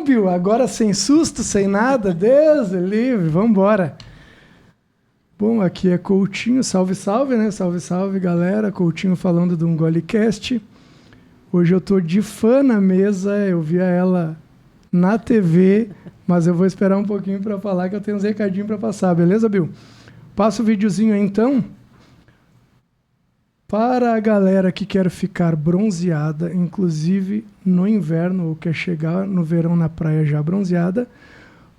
Então, Bill, agora sem susto, sem nada, Deus livre, vamos embora. Bom, aqui é Coutinho, salve, salve, né? Salve, salve, galera. Coutinho falando do Ungolicast. Hoje eu tô de fã na mesa, eu via ela na TV, mas eu vou esperar um pouquinho para falar que eu tenho uns recadinhos para passar, beleza, Bill? Passa o videozinho aí, então. Para a galera que quer ficar bronzeada, inclusive no inverno, ou quer chegar no verão na praia já bronzeada,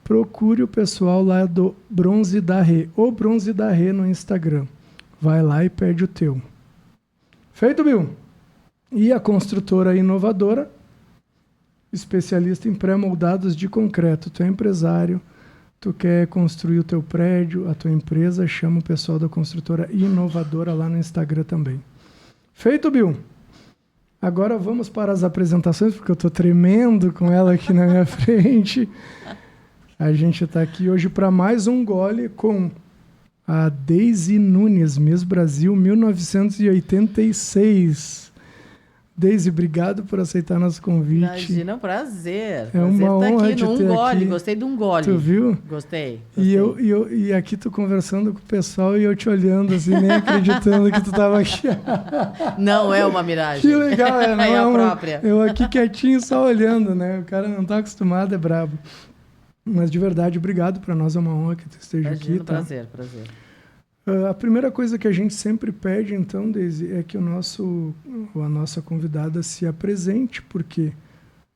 procure o pessoal lá do Bronze da Rê, ou Bronze da Rê no Instagram. Vai lá e pede o teu. Feito, Bill? E a construtora inovadora, especialista em pré-moldados de concreto. Tu é empresário, tu quer construir o teu prédio, a tua empresa, chama o pessoal da construtora inovadora lá no Instagram também. Feito, Bill? Agora vamos para as apresentações, porque eu estou tremendo com ela aqui na minha frente. A gente está aqui hoje para mais um gole com a Deise Nunes, Miss Brasil 1986. Deise, obrigado por aceitar nosso convite. Imagina, um prazer. É uma honra aqui de num ter gole. aqui. Gostei de um gole. Tu viu? Gostei. E aqui tu conversando com o pessoal e eu te olhando assim, nem acreditando que tu estava aqui. Não é uma miragem. Que legal, não é a própria. Eu aqui quietinho só olhando, né? O cara não está acostumado, é brabo. Mas de verdade, obrigado, para nós é uma honra que tu esteja aqui. Tá? Prazer. A primeira coisa que a gente sempre pede, então, Deise, é que a nossa convidada se apresente, porque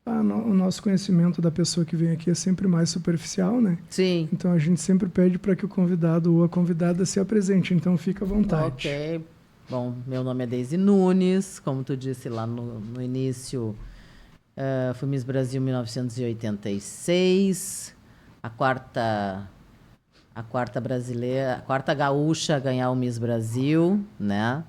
o nosso conhecimento da pessoa que vem aqui é sempre mais superficial, né? Sim. Então, a gente sempre pede para que o convidado ou a convidada se apresente. Então, fica à vontade. Ok. Bom, meu nome é Deise Nunes, como tu disse lá no início, fui Miss Brasil 1986, a quarta brasileira, a quarta gaúcha a ganhar o Miss Brasil, né?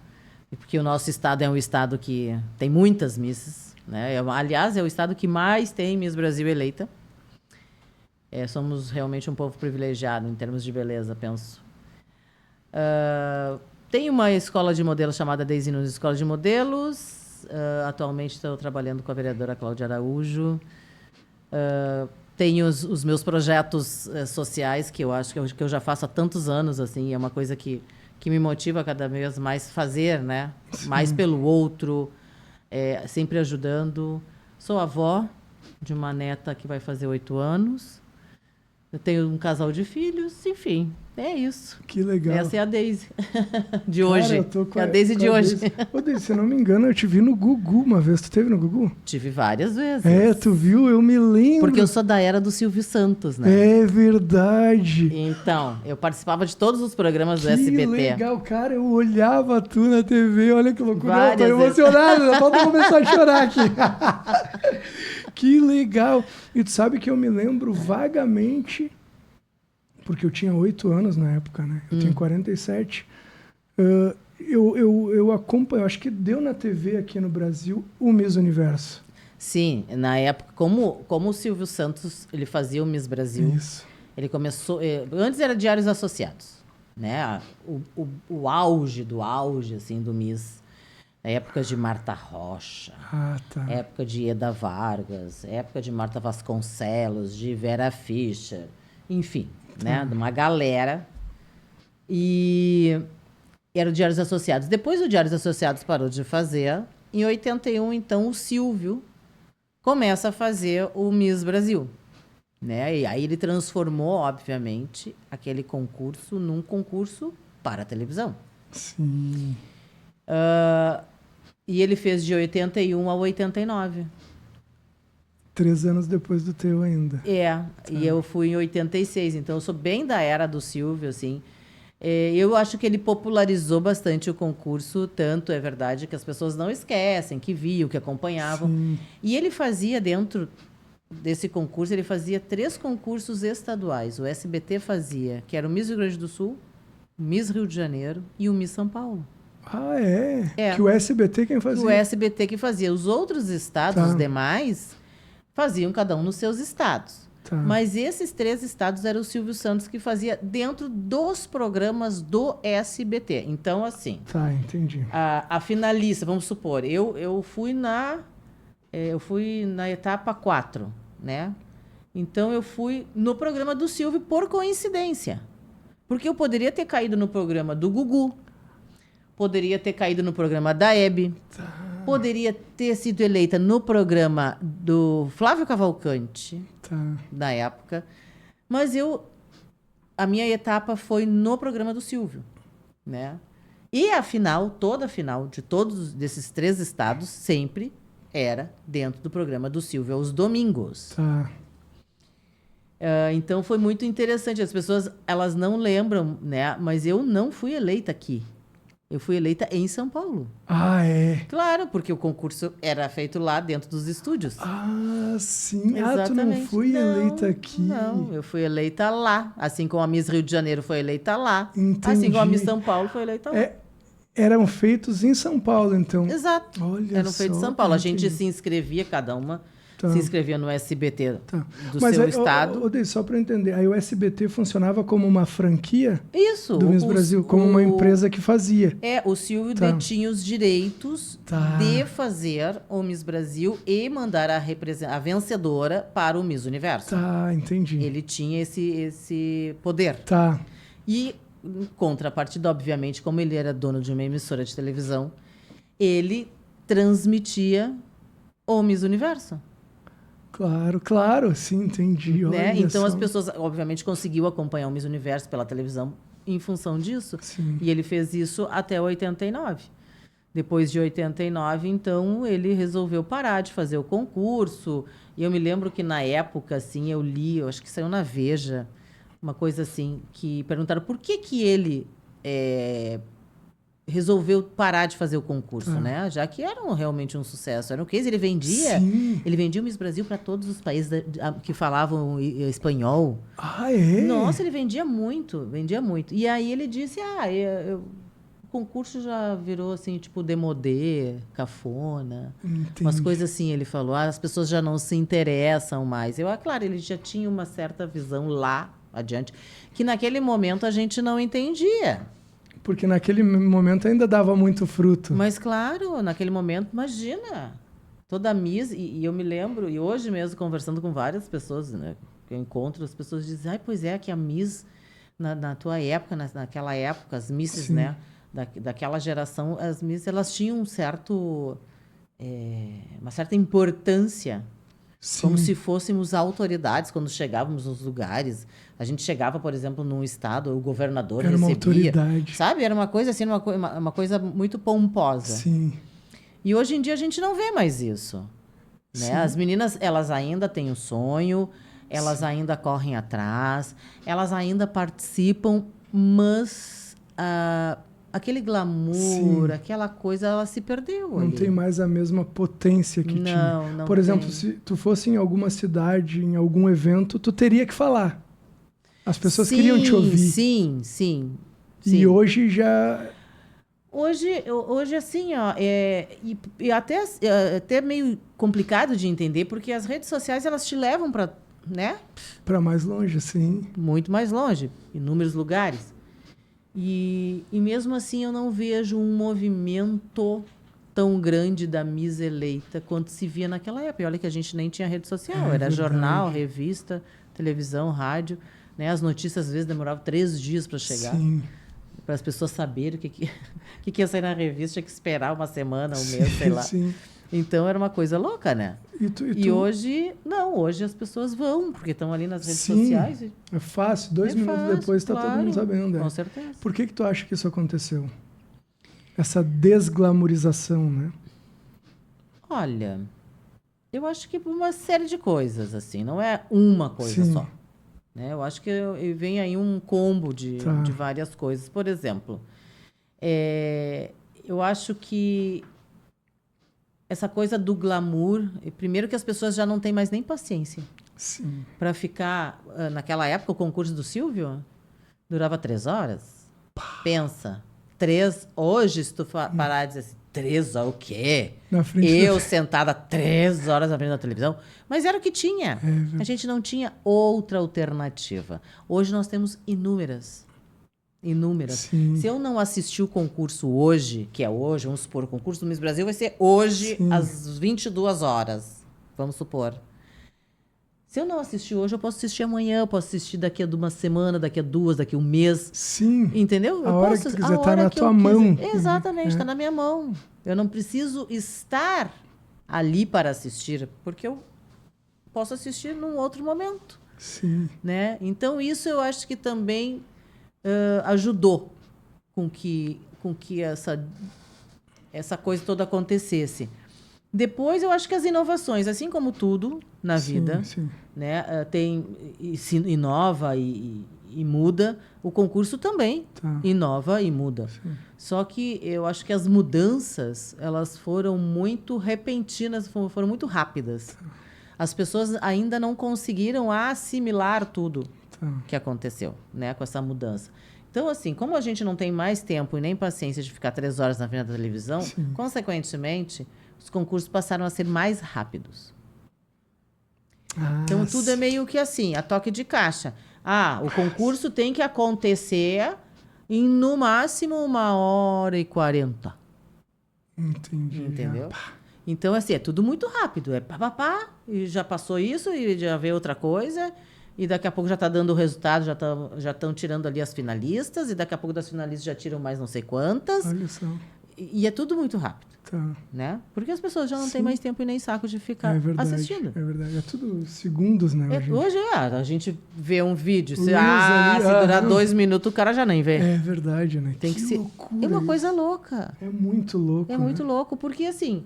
Porque o nosso estado é um estado que tem muitas misses, né? Aliás, é o estado que mais tem Miss Brasil eleita. Somos realmente um povo privilegiado em termos de beleza, penso. Tem uma escola de modelos chamada Deise Nunes Escola de Modelos. Atualmente estou trabalhando com a vereadora Cláudia Araújo. Tenho os meus projetos sociais, que eu acho que eu já faço há tantos anos, assim, é uma coisa que me motiva cada vez mais fazer, né? Sim. Mais pelo outro, sempre ajudando. Sou avó de uma neta que vai fazer 8 anos. Eu tenho um casal de filhos, enfim, é isso. Que legal. Essa é a Deise de hoje. Eu tô com a Deise de hoje. Ô, Deise, se eu não me engano, eu te vi no Gugu uma vez. Tu teve no Gugu? Tive várias vezes. Tu viu? Eu me lembro. Porque eu sou da era do Silvio Santos, né? É verdade. Então, eu participava de todos os programas do SBT. Que legal, cara. Eu olhava tu na TV, olha que loucura. Eu tô emocionado, já falta começar a chorar aqui. Que legal. E tu sabe que eu me lembro vagamente, porque eu tinha 8 anos na época, né? Eu tenho 47. Eu acompanho, acho que deu na TV aqui no Brasil o Miss Universo. Sim, na época, como o Silvio Santos ele fazia o Miss Brasil, Isso. Ele começou... Antes era Diários Associados, né? O auge do auge, assim, do Miss. Época de Marta Rocha, época de Eda Vargas, época de Marta Vasconcelos, de Vera Fischer, enfim, né? De uma galera. E era o Diários Associados. Depois o Diários Associados parou de fazer. Em 81, então, o Silvio começa a fazer o Miss Brasil, né? E aí ele transformou, obviamente, aquele concurso num concurso para a televisão. Sim. E ele fez de 81 a 89. 3 anos depois do teu ainda. E eu fui em 86, então eu sou bem da era do Silvio, assim. Eu acho que ele popularizou bastante o concurso, tanto é verdade que as pessoas não esquecem, que viam, que acompanhavam. Sim. E ele fazia, dentro desse concurso, ele fazia 3 concursos estaduais. O SBT fazia, que era o Miss Rio Grande do Sul, o Miss Rio de Janeiro e o Miss São Paulo. Que o SBT quem fazia? O SBT que fazia. Os outros estados, os demais, faziam cada um nos seus estados. Mas esses 3 estados era o Silvio Santos que fazia dentro dos programas do SBT. Então, assim... Entendi. A finalista, vamos supor, eu fui na etapa 4, né? Então, eu fui no programa do Silvio por coincidência. Porque eu poderia ter caído no programa do Gugu, poderia ter caído no programa da Hebe, poderia ter sido eleita no programa do Flávio Cavalcante, na época. Mas a minha etapa foi no programa do Silvio, né? E a final, toda a final de todos desses 3 estados, sempre era dentro do programa do Silvio, aos domingos. Então, foi muito interessante. As pessoas, elas não lembram, né? Mas eu não fui eleita aqui. Eu fui eleita em São Paulo. Ah, é? Claro, porque o concurso era feito lá dentro dos estúdios. Ah, sim. Exatamente. Ah, tu não foi eleita aqui. Não, eu fui eleita lá. Assim como a Miss Rio de Janeiro foi eleita lá. Entendi. Assim como a Miss São Paulo foi eleita lá. Eram feitos em São Paulo, então. Exato. Olha eram feitos em São Paulo. A gente entendi. se inscrevia, cada uma se inscrevia no SBT do Mas seu aí, estado. Só para entender, aí o SBT funcionava como uma franquia Isso. do Miss Brasil, como uma empresa que fazia. O Silvio detinha os direitos de fazer o Miss Brasil e mandar a vencedora para o Miss Universo. Entendi. Ele tinha esse poder. E, em contrapartida, obviamente, como ele era dono de uma emissora de televisão, ele transmitia o Miss Universo. Claro, sim, entendi. Né? Então, as pessoas, obviamente, conseguiam acompanhar o Miss Universo pela televisão em função disso. Sim. E ele fez isso até 89. Depois de 89, então, ele resolveu parar de fazer o concurso. E eu me lembro que, na época, assim, eu li, eu acho que saiu na Veja, uma coisa assim, que perguntaram por que ele resolveu parar de fazer o concurso, né? Já que era realmente um sucesso. Era um case, ele vendia o Miss Brasil para todos os países que falavam espanhol. Ah, é? Nossa, ele vendia muito. E aí ele disse, o concurso já virou, assim, tipo, demodê, cafona. Entendi. Umas coisas assim, ele falou. As pessoas já não se interessam mais. Claro, ele já tinha uma certa visão lá adiante, que naquele momento a gente não entendia. Porque naquele momento ainda dava muito fruto. Mas, claro, naquele momento, imagina, toda a Miss, e eu me lembro, e hoje mesmo, conversando com várias pessoas, né, que eu encontro, as pessoas dizem, pois é, que a Miss, na tua época, naquela época, as Misses, né, daquela geração, as Miss, elas tinham uma certa importância. Sim. Como se fôssemos autoridades quando chegávamos nos lugares. A gente chegava, por exemplo, num estado, o governador recebia. Era uma autoridade. Sabe? Era uma coisa assim, uma coisa muito pomposa. Sim. E hoje em dia a gente não vê mais isso. Né? As meninas, elas ainda têm o sonho, elas ainda correm atrás, elas ainda participam, mas aquele glamour, aquela coisa, ela se perdeu. Não tem mais a mesma potência que tinha. Não Por exemplo, se tu fosse em alguma cidade, em algum evento, tu teria que falar. As pessoas queriam te ouvir. Sim. E hoje já... Hoje assim, e até meio complicado de entender, porque as redes sociais, elas te levam para, né? Para mais longe, sim. Muito mais longe, inúmeros lugares. E mesmo assim eu não vejo um movimento tão grande da Miss eleita quanto se via naquela época. E olha que a gente nem tinha rede social, era verdade. Jornal, revista, televisão, rádio. Né? As notícias às vezes demoravam 3 dias para chegar. Para as pessoas saberem o que ia sair na revista, tinha que esperar uma semana, um mês, sei lá. Sim. Então era uma coisa louca, né? E hoje, não, hoje as pessoas vão, porque estão ali nas redes sociais. É fácil, 2 minutos depois está todo mundo sabendo. Com certeza. Por que tu acha que isso aconteceu? Essa desglamorização, né? Olha, eu acho que por uma série de coisas, assim, não é uma coisa só. Né? Eu acho que vem aí um combo de várias coisas. Por exemplo, eu acho que essa coisa do glamour, primeiro que as pessoas já não têm mais nem paciência para ficar... Naquela época, o concurso do Silvio durava 3 horas. Pensa, 3... Hoje, se tu parar e dizer assim, 3 horas o quê? Eu sentada 3 horas na frente da televisão. Mas era o que tinha. A gente não tinha outra alternativa. Hoje nós temos inúmeras. Se eu não assistir o concurso hoje, que é hoje, vamos supor, o concurso do Miss Brasil vai ser hoje, às 22 horas. Vamos supor. Se eu não assistir hoje, eu posso assistir amanhã, eu posso assistir daqui a uma semana, daqui a 2, daqui a um mês. Sim. Entendeu? A hora que tu quiser tá na tua mão. Exatamente, está na minha mão. Eu não preciso estar ali para assistir, porque eu posso assistir num outro momento. Sim. Né? Então, isso eu acho que também ajudou com que essa coisa toda acontecesse. Depois, eu acho que as inovações, assim como tudo na vida, né, inova e muda, o concurso também inova e muda. Sim. Só que eu acho que as mudanças, elas foram muito repentinas, foram muito rápidas. As pessoas ainda não conseguiram assimilar tudo que aconteceu, né, com essa mudança. Então, assim, como a gente não tem mais tempo e nem paciência de ficar 3 horas na frente da televisão, consequentemente, os concursos passaram a ser mais rápidos. Então, tudo é meio que assim, a toque de caixa. O concurso tem que acontecer em, no máximo, 1h40. Entendi. Entendeu? Então, assim, é tudo muito rápido. É pá, e já passou isso, e já veio outra coisa, e daqui a pouco já está dando o resultado, já estão tirando ali as finalistas, e daqui a pouco das finalistas já tiram mais não sei quantas. Olha só. E é tudo muito rápido. Tá. Né? Porque as pessoas já não têm mais tempo e nem saco de ficar assistindo. É verdade. É tudo segundos, né? Hoje a gente vê um vídeo, se durar 2 minutos, o cara já nem vê. É verdade, né? Tem que ser. É uma coisa louca. É muito louco. É muito louco, porque assim,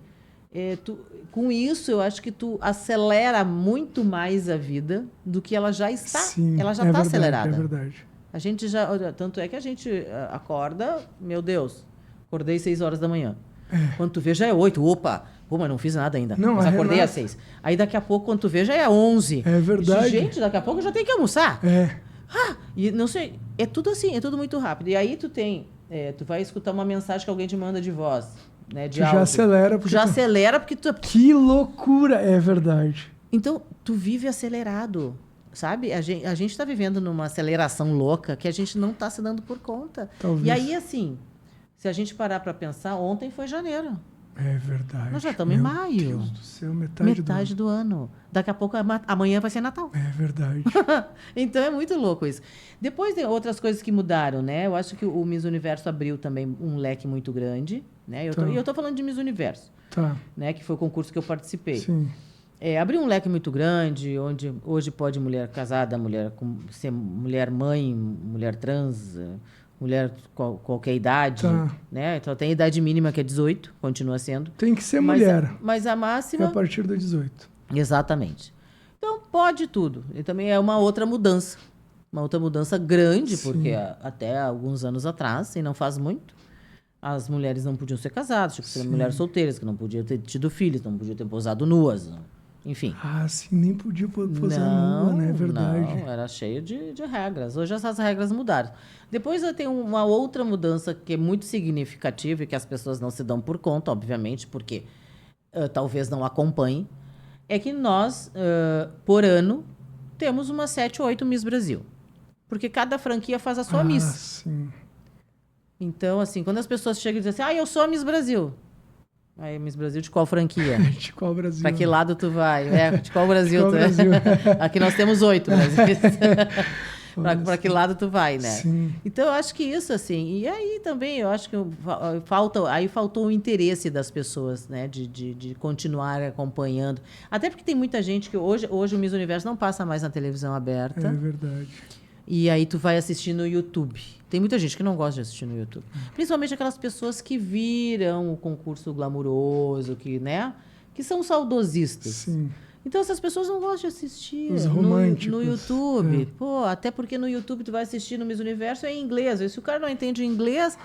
com isso eu acho que tu acelera muito mais a vida do que ela já está. Sim, ela já está acelerada. É verdade. A gente já. Tanto é que a gente acorda, meu Deus, acordei 6 horas da manhã. Quando tu vê, já é 8. Opa! Pô, mas não fiz nada ainda. Não, mas acordei às 6. Aí daqui a pouco, quando tu vê, já é 11. É verdade. Gente, daqui a pouco eu já tenho que almoçar. E não sei, é tudo assim, é tudo muito rápido. E aí tu vai escutar uma mensagem que alguém te manda de voz, né, de áudio. Já acelera porque tu... Que loucura, é verdade. Então, tu vive acelerado, sabe? A gente está vivendo numa aceleração louca que a gente não está se dando por conta. Talvez. E aí, assim, se a gente parar para pensar, ontem foi janeiro. É verdade. Nós já estamos em maio. Meu Deus do céu, metade do ano. Daqui a pouco, amanhã vai ser Natal. É verdade. Então, é muito louco isso. Depois tem outras coisas que mudaram, né? Eu acho que o Miss Universo abriu também um leque muito grande, né? E eu tô falando de Miss Universo, né? Que foi o concurso que eu participei. Sim. Abriu um leque muito grande, onde hoje pode mulher casada, ser mulher mãe, mulher trans... mulher qualquer idade, né? Então tem idade mínima que é 18, continua sendo. Tem que ser mulher. Mas a máxima... É a partir do 18. Exatamente. Então pode tudo. E também é uma outra mudança. Uma outra mudança grande, porque até alguns anos atrás, e não faz muito, as mulheres não podiam ser casadas, tipo, ser mulheres solteiras, que não podiam ter tido filhos, não podiam ter posado nuas, enfim. Sim, nem podia posar nua, né? É verdade. Não, era cheio de regras. Hoje essas regras mudaram. Depois tem uma outra mudança que é muito significativa e que as pessoas não se dão por conta, obviamente, porque talvez não acompanhem, é que nós, por ano, temos umas 7 ou 8 Miss Brasil. Porque cada franquia faz a sua Miss. Sim. Então, assim, quando as pessoas chegam e dizem assim, eu sou a Miss Brasil. Aí, Miss Brasil, de qual franquia? De qual Brasil? Pra que lado tu vai? De qual Brasil tu é? Aqui nós temos 8 Brasis. Pra que lado tu vai, né? Sim. Então, eu acho que isso, assim... E aí, também, eu acho que faltou o interesse das pessoas, né? De continuar acompanhando. Até porque tem muita gente que... Hoje o Miss Universo não passa mais na televisão aberta. É verdade. E aí tu vai assistir no YouTube. Tem muita gente que não gosta de assistir no YouTube. Principalmente aquelas pessoas que viram o concurso glamuroso, que são saudosistas. Sim. Então essas pessoas não gostam de assistir os românticos. No YouTube. Pô, até porque no YouTube tu vai assistir no Miss Universo é em inglês. E se o cara não entende inglês,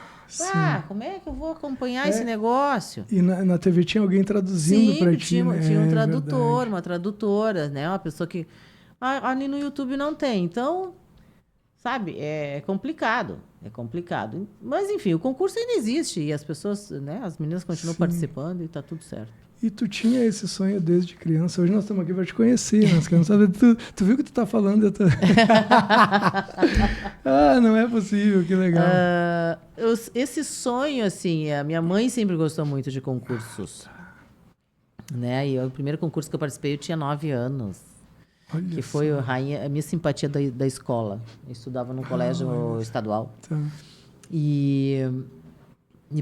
como é que eu vou acompanhar esse negócio? E na TV tinha alguém traduzindo para ti, tinha um tradutor, uma tradutora, né? Uma pessoa que... Ali no YouTube não tem. Então... Sabe, é complicado. Mas, enfim, o concurso ainda existe e as pessoas, né, as meninas continuam participando e tá tudo certo. E tu tinha esse sonho desde criança. Hoje nós estamos aqui para te conhecer. Nós queremos saber, tu viu o que tu tá falando? Não é possível, que legal. Esse sonho, assim, a minha mãe sempre gostou muito de concursos. Né? E o primeiro concurso que eu participei, eu tinha 9 anos. Olha que foi só. a minha simpatia da escola. Eu estudava num colégio estadual. Tá. E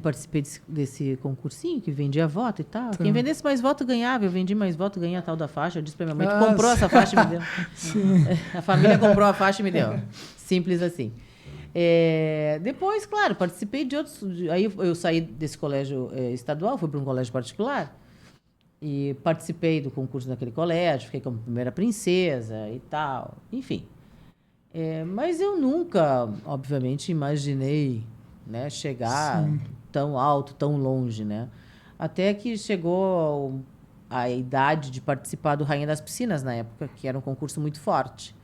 participei desse concursinho que vendia voto e tal. Tá. Quem vendesse mais voto ganhava. Eu vendi mais voto, ganhei a tal da faixa. Eu disse pra minha mãe, tu Ah, comprou sim. essa faixa e me deu. Sim. A família comprou a faixa e me deu. Simples assim. Depois, claro, participei de outros... Aí eu saí desse colégio estadual, fui para um colégio particular e participei do concurso naquele colégio, fiquei como primeira princesa e tal, enfim. Mas eu nunca, obviamente, imaginei, né, chegar tão alto, tão longe, né? Até que chegou a idade de participar do Rainha das Piscinas na época, que era um concurso muito forte,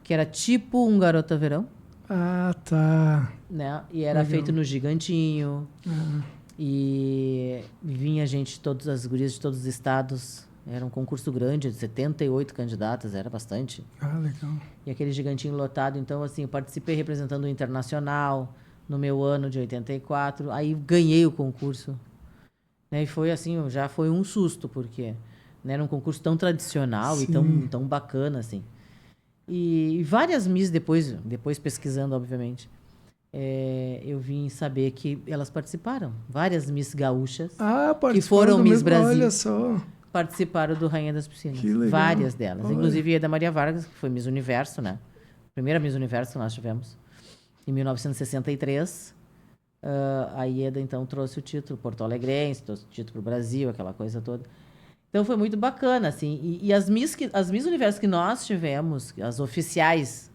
que era tipo um Garota Verão, Ah, tá. né? E era Legal. feito no Gigantinho. Ah, E vinha gente, todas as gurias de todos os estados. Era um concurso grande, de 78 candidatas, era bastante. legal. E aquele Gigantinho lotado. Então, assim, eu participei representando o Internacional no meu ano de 84. Aí ganhei o concurso. Né? E foi assim, já foi um susto, porque né, era um concurso tão tradicional e tão bacana, assim. E várias Miss depois pesquisando, obviamente, eu vim saber que elas participaram. Várias Miss gaúchas Que foram Miss Brasil. Olha só. Participaram do Rainha das Piscinas. Que legal. Várias delas. Olha. Inclusive a da Maria Vargas, que foi Miss Universo, né? Primeira Miss Universo que nós tivemos. Em 1963. A Ieda, então, trouxe o título Porto Alegrense, trouxe o título para o Brasil, aquela coisa toda. Então, foi muito bacana, assim. E as Miss Universo que nós tivemos, as oficiais,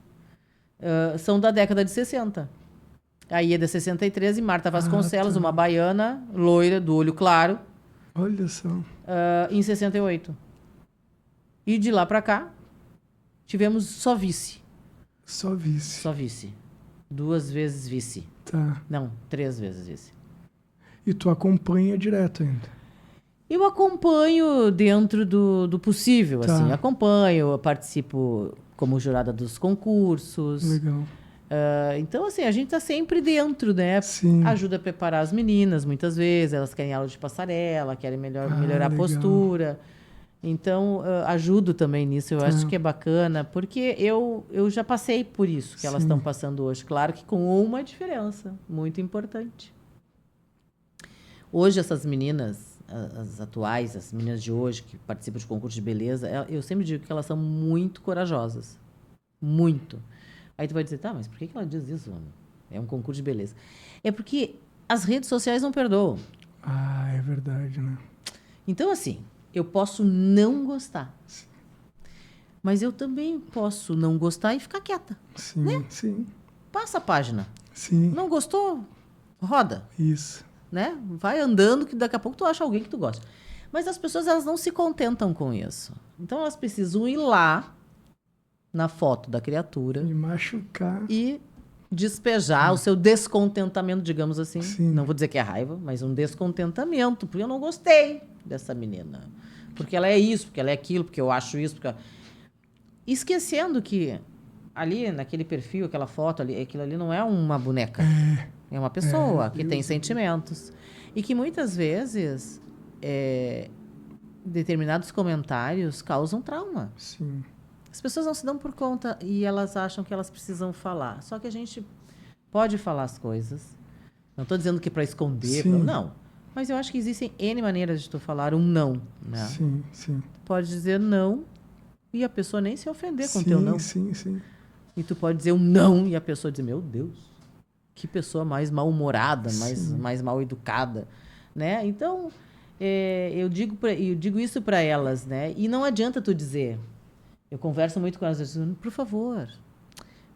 são da década de 60. A Ieda 63 e Marta Vasconcelos, uma baiana, loira, do olho claro, Olha só. em 68. E de lá para cá, tivemos só vice. Só vice. Só vice. 2 vezes vice. Tá. Não, 3 vezes vice. E tu acompanha direto ainda? Eu acompanho dentro do possível, Tá. assim. Acompanho, eu participo como jurada dos concursos. Legal. Então, assim, a gente tá sempre dentro, né? Sim. Ajuda a preparar as meninas, muitas vezes. Elas querem aula de passarela, querem melhorar a legal. postura. Então, ajudo também nisso. Eu acho que é bacana, porque eu já passei por isso que elas estão passando hoje. Claro que com uma diferença muito importante. Hoje, essas meninas, as atuais, as meninas de hoje que participam de concurso de beleza, eu sempre digo que elas são muito corajosas. Muito. Aí tu vai dizer, tá, mas por que ela diz isso? É um concurso de beleza. É porque as redes sociais não perdoam. É verdade, né? Então, assim, eu posso não gostar. Sim. Mas eu também posso não gostar e ficar quieta. Sim, né? Sim. Passa a página. Sim. Não gostou? Roda. Isso. Né? Vai andando que daqui a pouco tu acha alguém que tu gosta. Mas as pessoas, elas não se contentam com isso. Então, elas precisam ir lá na foto da criatura E machucar. e despejar o seu descontentamento, digamos assim. Sim. Não vou dizer que é raiva, mas um descontentamento, porque eu não gostei dessa menina. Porque ela é isso, porque ela é aquilo, porque eu acho isso. Esquecendo que ali, naquele perfil, aquela foto ali, aquilo ali não é uma boneca. É uma pessoa que tem sentimentos. E que muitas vezes determinados comentários causam trauma. Sim. As pessoas não se dão por conta e elas acham que elas precisam falar. Só que a gente pode falar as coisas. Não estou dizendo que é para esconder. Não. Mas eu acho que existem N maneiras de tu falar um não. Né? Sim, sim. Pode dizer não e a pessoa nem se ofender com o teu não. Sim, sim. E tu pode dizer um não e a pessoa dizer, meu Deus, que pessoa mais mal-humorada, mais mal-educada. Né? Então, eu digo isso para elas. Né? E não adianta tu dizer... Eu converso muito com elas, dizendo, por favor,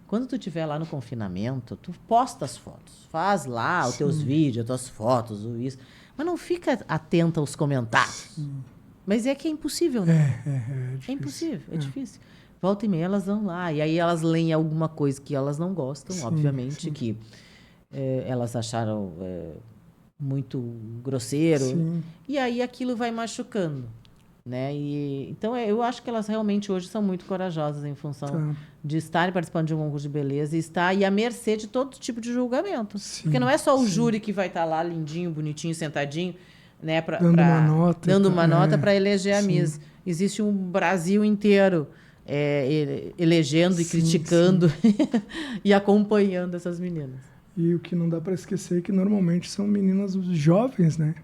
quando tu estiver lá no confinamento, tu posta as fotos, faz lá os teus vídeos, as tuas fotos, isso. Mas não fica atenta aos comentários. Mas é que é impossível, né? É impossível, é difícil. Volta e meia elas vão lá, e aí elas leem alguma coisa que elas não gostam, obviamente, que elas acharam muito grosseiro. E aí aquilo vai machucando. Né? Então, eu acho que elas realmente hoje são muito corajosas em função de estarem participando de um concurso de beleza e estar à mercê de todo tipo de julgamento. Porque não é só o júri que vai estar lá lindinho, bonitinho, sentadinho, né? Dando uma nota para eleger a Miss. Existe um Brasil inteiro elegendo e Sim, criticando e acompanhando essas meninas. E o que não dá para esquecer é que normalmente são meninas jovens, né?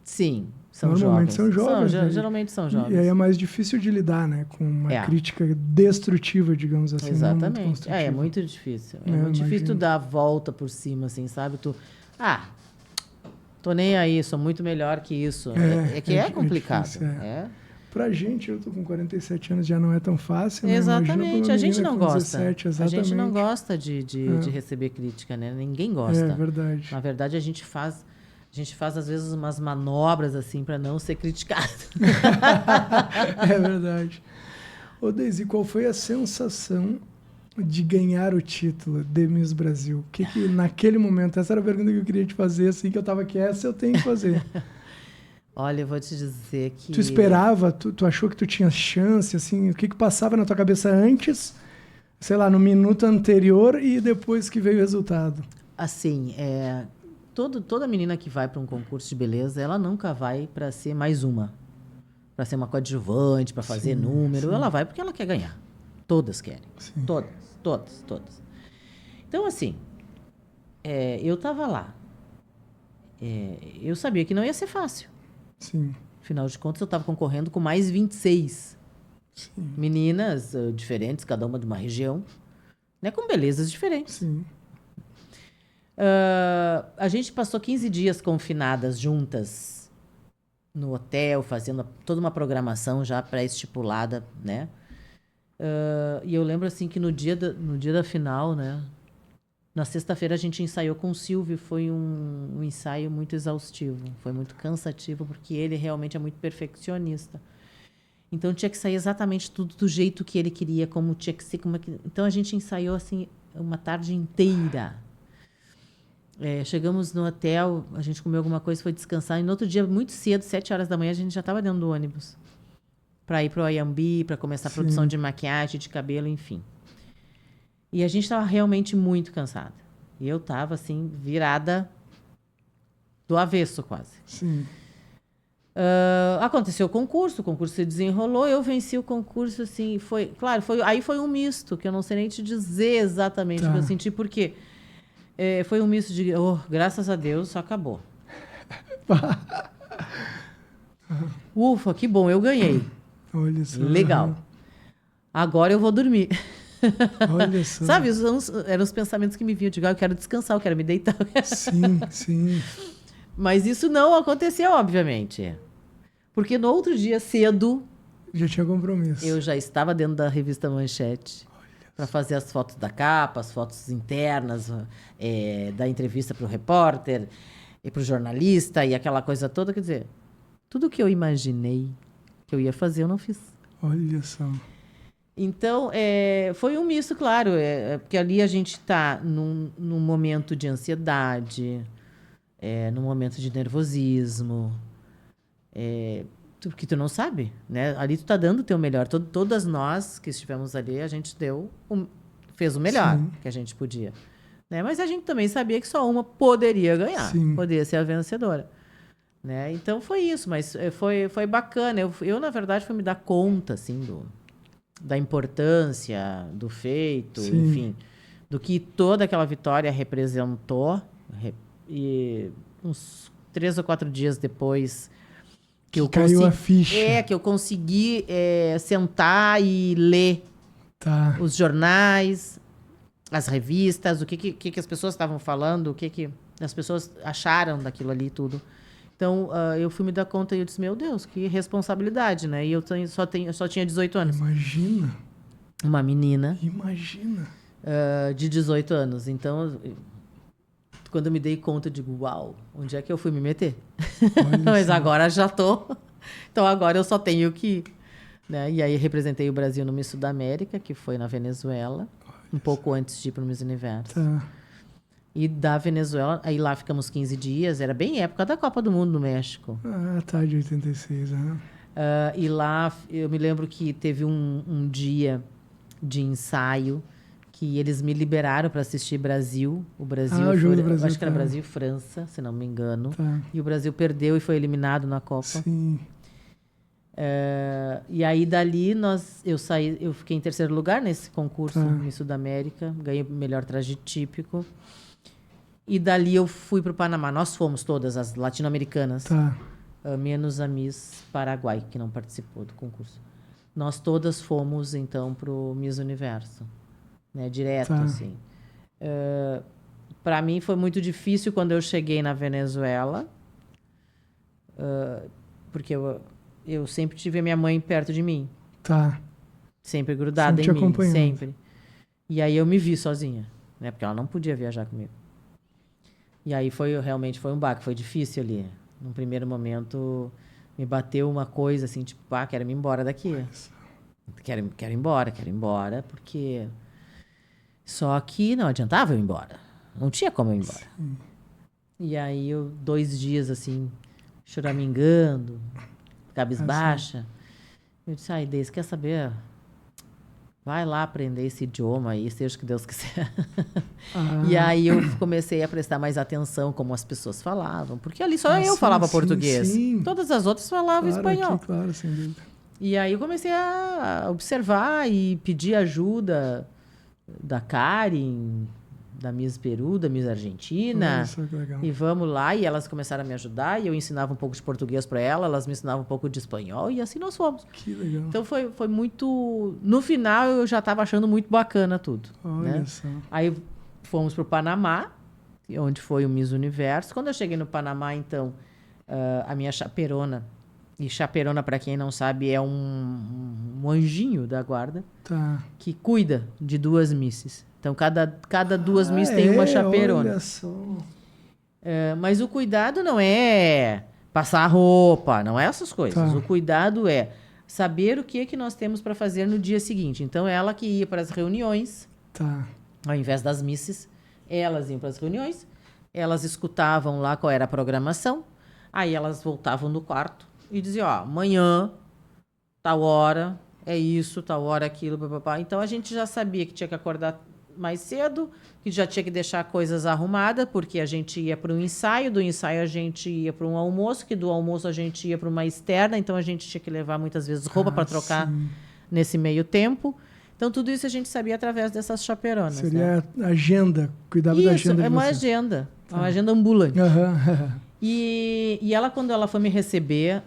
Sim, são Normalmente jovens. são jovens. Né? Geralmente são E jovens. aí é mais difícil de lidar, né? Com uma crítica destrutiva, digamos assim. Exatamente. Não muito construtiva. É muito difícil. É Eu muito difícil tu imagino. dar a volta por cima, assim, sabe? Tô nem aí, sou muito melhor que isso. É complicado. Difícil, Pra gente, eu tô com 47 anos, já não é tão fácil, né? Exatamente. A gente não gosta. 17, exatamente. A gente não gosta de receber crítica, né? Ninguém gosta. É verdade. Na verdade, a gente faz às vezes umas manobras assim para não ser criticado. É verdade. Ô Deise, qual foi a sensação de ganhar o título de Miss Brasil? O que naquele momento, essa era a pergunta que eu queria te fazer, assim, que eu tava aqui, essa eu tenho que fazer. Olha, eu vou te dizer que... Tu esperava? Tu achou que tu tinha chance, assim? O que passava na tua cabeça antes, sei lá, no minuto anterior e depois que veio o resultado? Assim, toda menina que vai para um concurso de beleza, ela nunca vai para ser mais uma. Para ser uma coadjuvante, para fazer número. Ela vai porque ela quer ganhar. Todas querem. Sim. Todas. Então, assim, eu tava lá. Eu sabia que não ia ser fácil. Sim. Afinal de contas, eu estava concorrendo com mais 26 meninas diferentes, cada uma de uma região, né, com belezas diferentes. Sim. A gente passou 15 dias confinadas juntas no hotel, fazendo toda uma programação já pré-estipulada, né? E eu lembro assim que no dia da final, né? Na sexta-feira a gente ensaiou com o Silvio, foi um ensaio muito exaustivo, foi muito cansativo, porque ele realmente é muito perfeccionista. Então tinha que sair exatamente tudo do jeito que ele queria, como tinha que ser. Então a gente ensaiou assim uma tarde inteira. Chegamos no hotel, a gente comeu alguma coisa, foi descansar, e no outro dia, muito cedo, 7 horas da manhã, a gente já estava dentro do ônibus para ir para o Ayambi, para começar a produção de maquiagem, de cabelo, enfim. E a gente estava realmente muito cansada. E eu estava, assim, virada do avesso, quase. Sim. Aconteceu o concurso se desenrolou, eu venci o concurso, assim, aí foi um misto, que eu não sei nem te dizer exatamente o que eu senti, porque foi um misto de, graças a Deus, só acabou. Ufa, que bom, eu ganhei. Olha só. Legal. Agora eu vou dormir. Olha só. Sabe, eram os pensamentos que me vinham. Eu digo, eu quero descansar, eu quero me deitar. Sim. Mas isso não aconteceu, obviamente. Porque no outro dia, cedo... Já tinha compromisso. Eu já estava dentro da revista Manchete para fazer as fotos da capa, as fotos internas, da entrevista para o repórter e para o jornalista e aquela coisa toda. Quer dizer, tudo que eu imaginei que eu ia fazer, eu não fiz. Olha só. Então, foi um misto, claro, porque ali a gente está num momento de ansiedade, num momento de nervosismo, porque tu não sabe, né? Ali tu tá dando o teu melhor. Todas nós que estivemos ali, a gente fez o melhor que a gente podia. Né? Mas a gente também sabia que só uma poderia ganhar, poderia ser a vencedora. Né? Então, foi isso, mas foi bacana. Eu, na verdade, fui me dar conta, assim, da importância do feito, enfim, do que toda aquela vitória representou. E uns 3 ou 4 dias depois que eu caiu a ficha. Que eu consegui sentar e ler os jornais, as revistas, o que as pessoas estavam falando, o que as pessoas acharam daquilo ali tudo. Então, eu fui me dar conta e eu disse, meu Deus, que responsabilidade, né? E eu só tinha 18 anos. Imagina. Uma menina. Imagina. De 18 anos. Então, quando eu me dei conta, eu digo, uau, onde é que eu fui me meter? Mas agora já tô. Então, agora eu só tenho que ir. Né? E aí, representei o Brasil no Miss Sudamérica, que foi na Venezuela, um pouco antes de ir para o Miss Universo. E da Venezuela, aí lá ficamos 15 dias, era bem época da Copa do Mundo no México. De 86, né? E lá, eu me lembro que teve um dia de ensaio que eles me liberaram para assistir Brasil. O Brasil, acho que era Brasil e França, se não me engano. E o Brasil perdeu e foi eliminado na Copa. Sim. E aí dali eu fiquei em terceiro lugar nesse concurso Miss Sudamérica, ganhei o melhor traje típico. E dali eu fui para o Panamá. Nós fomos todas as latino-americanas, menos a Miss Paraguai, que não participou do concurso. Nós todas fomos então para o Miss Universo, né? Direto assim. Para mim foi muito difícil quando eu cheguei na Venezuela, porque eu sempre tive a minha mãe perto de mim. Sempre grudada sempre em mim, sempre. E aí eu me vi sozinha, né? Porque ela não podia viajar comigo. E aí realmente foi um baque, foi difícil ali. Num primeiro momento me bateu uma coisa assim, tipo, quero ir embora daqui. Quero ir embora, porque só que não adiantava eu ir embora. Não tinha como eu ir embora. Sim. E aí 2 dias assim, choramingando, cabisbaixa. Eu disse, Deise, quer saber? Vai lá aprender esse idioma aí, seja o que Deus quiser. E aí eu comecei a prestar mais atenção como as pessoas falavam. Porque ali só eu falava português. Sim. Todas as outras falavam espanhol. Aqui, claro, sem dúvida. E aí eu comecei a observar e pedir ajuda da Karen, da Miss Peru, da Miss Argentina. Nossa, que legal. E vamos lá, e elas começaram a me ajudar, e eu ensinava um pouco de português para elas me ensinavam um pouco de espanhol, e assim nós fomos. Que legal. Então foi muito... No final, eu já estava achando muito bacana tudo. Olha só. Aí fomos para o Panamá, onde foi o Miss Universo. Quando eu cheguei no Panamá, então, a minha chaperona, e chaperona, para quem não sabe, é um anjinho da guarda, que cuida de 2 misses. Então, cada 2 miss tem uma chaperona. Olha só. Mas o cuidado não é passar roupa, não é essas coisas. O cuidado é saber o que nós temos para fazer no dia seguinte. Então, ela que ia para as reuniões, ao invés das misses, elas iam para as reuniões, elas escutavam lá qual era a programação, aí elas voltavam no quarto e diziam, amanhã, tal hora, é isso, tal hora aquilo, papapá. Então, a gente já sabia que tinha que acordar mais cedo, que já tinha que deixar coisas arrumadas, porque a gente ia para um ensaio, do ensaio a gente ia para um almoço, que do almoço a gente ia para uma externa, então a gente tinha que levar muitas vezes roupa para trocar nesse meio tempo. Então, tudo isso a gente sabia através dessas chaperonas. Seria agenda, cuidava da agenda de uma você. agenda, uma agenda ambulante. Uhum. E ela, quando ela foi me receber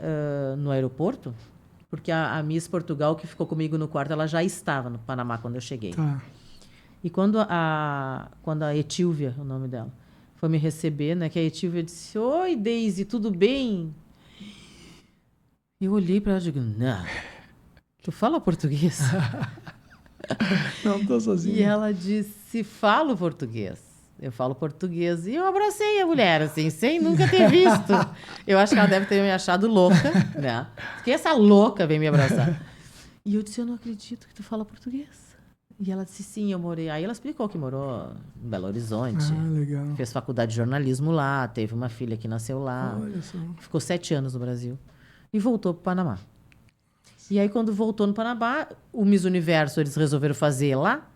no aeroporto, porque a Miss Portugal, que ficou comigo no quarto, ela já estava no Panamá quando eu cheguei. E quando a Etílvia, o nome dela, foi me receber, né, que a Etílvia disse, oi, Deise, tudo bem? Eu olhei para ela e digo, não, tu fala português? Não, tô sozinha. E ela disse, falo português. Eu falo português. E eu abracei a mulher, assim, sem nunca ter visto. Eu acho que ela deve ter me achado louca, né? Porque essa louca veio me abraçar. E eu disse, eu não acredito que tu fala português. E ela disse, sim, eu morei... Aí ela explicou que morou em Belo Horizonte. Legal. Fez faculdade de jornalismo lá, teve uma filha que nasceu lá. Olha só. Ficou 7 anos no Brasil. E voltou para o Panamá. E aí, quando voltou no Panamá, o Miss Universo eles resolveram fazer lá.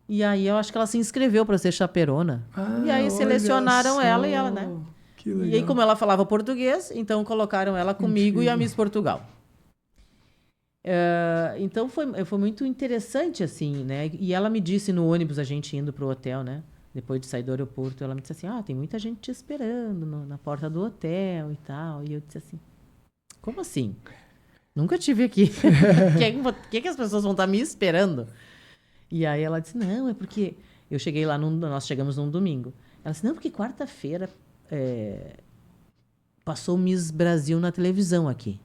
E aí, eu acho que ela se inscreveu para ser chaperona. E aí, selecionaram ela e ela, né? Que legal. E aí, como ela falava português, então colocaram ela comigo e a Miss Portugal. Então, foi muito interessante, assim, né? E ela me disse no ônibus, a gente indo para o hotel, né? Depois de sair do aeroporto, ela me disse assim, tem muita gente te esperando na porta do hotel e tal. E eu disse assim, como assim? Nunca tive aqui. Por que as pessoas vão estar me esperando? E aí ela disse, não, é porque... Eu cheguei lá, nós chegamos num domingo. Ela disse, não, porque quarta-feira passou o Miss Brasil na televisão aqui.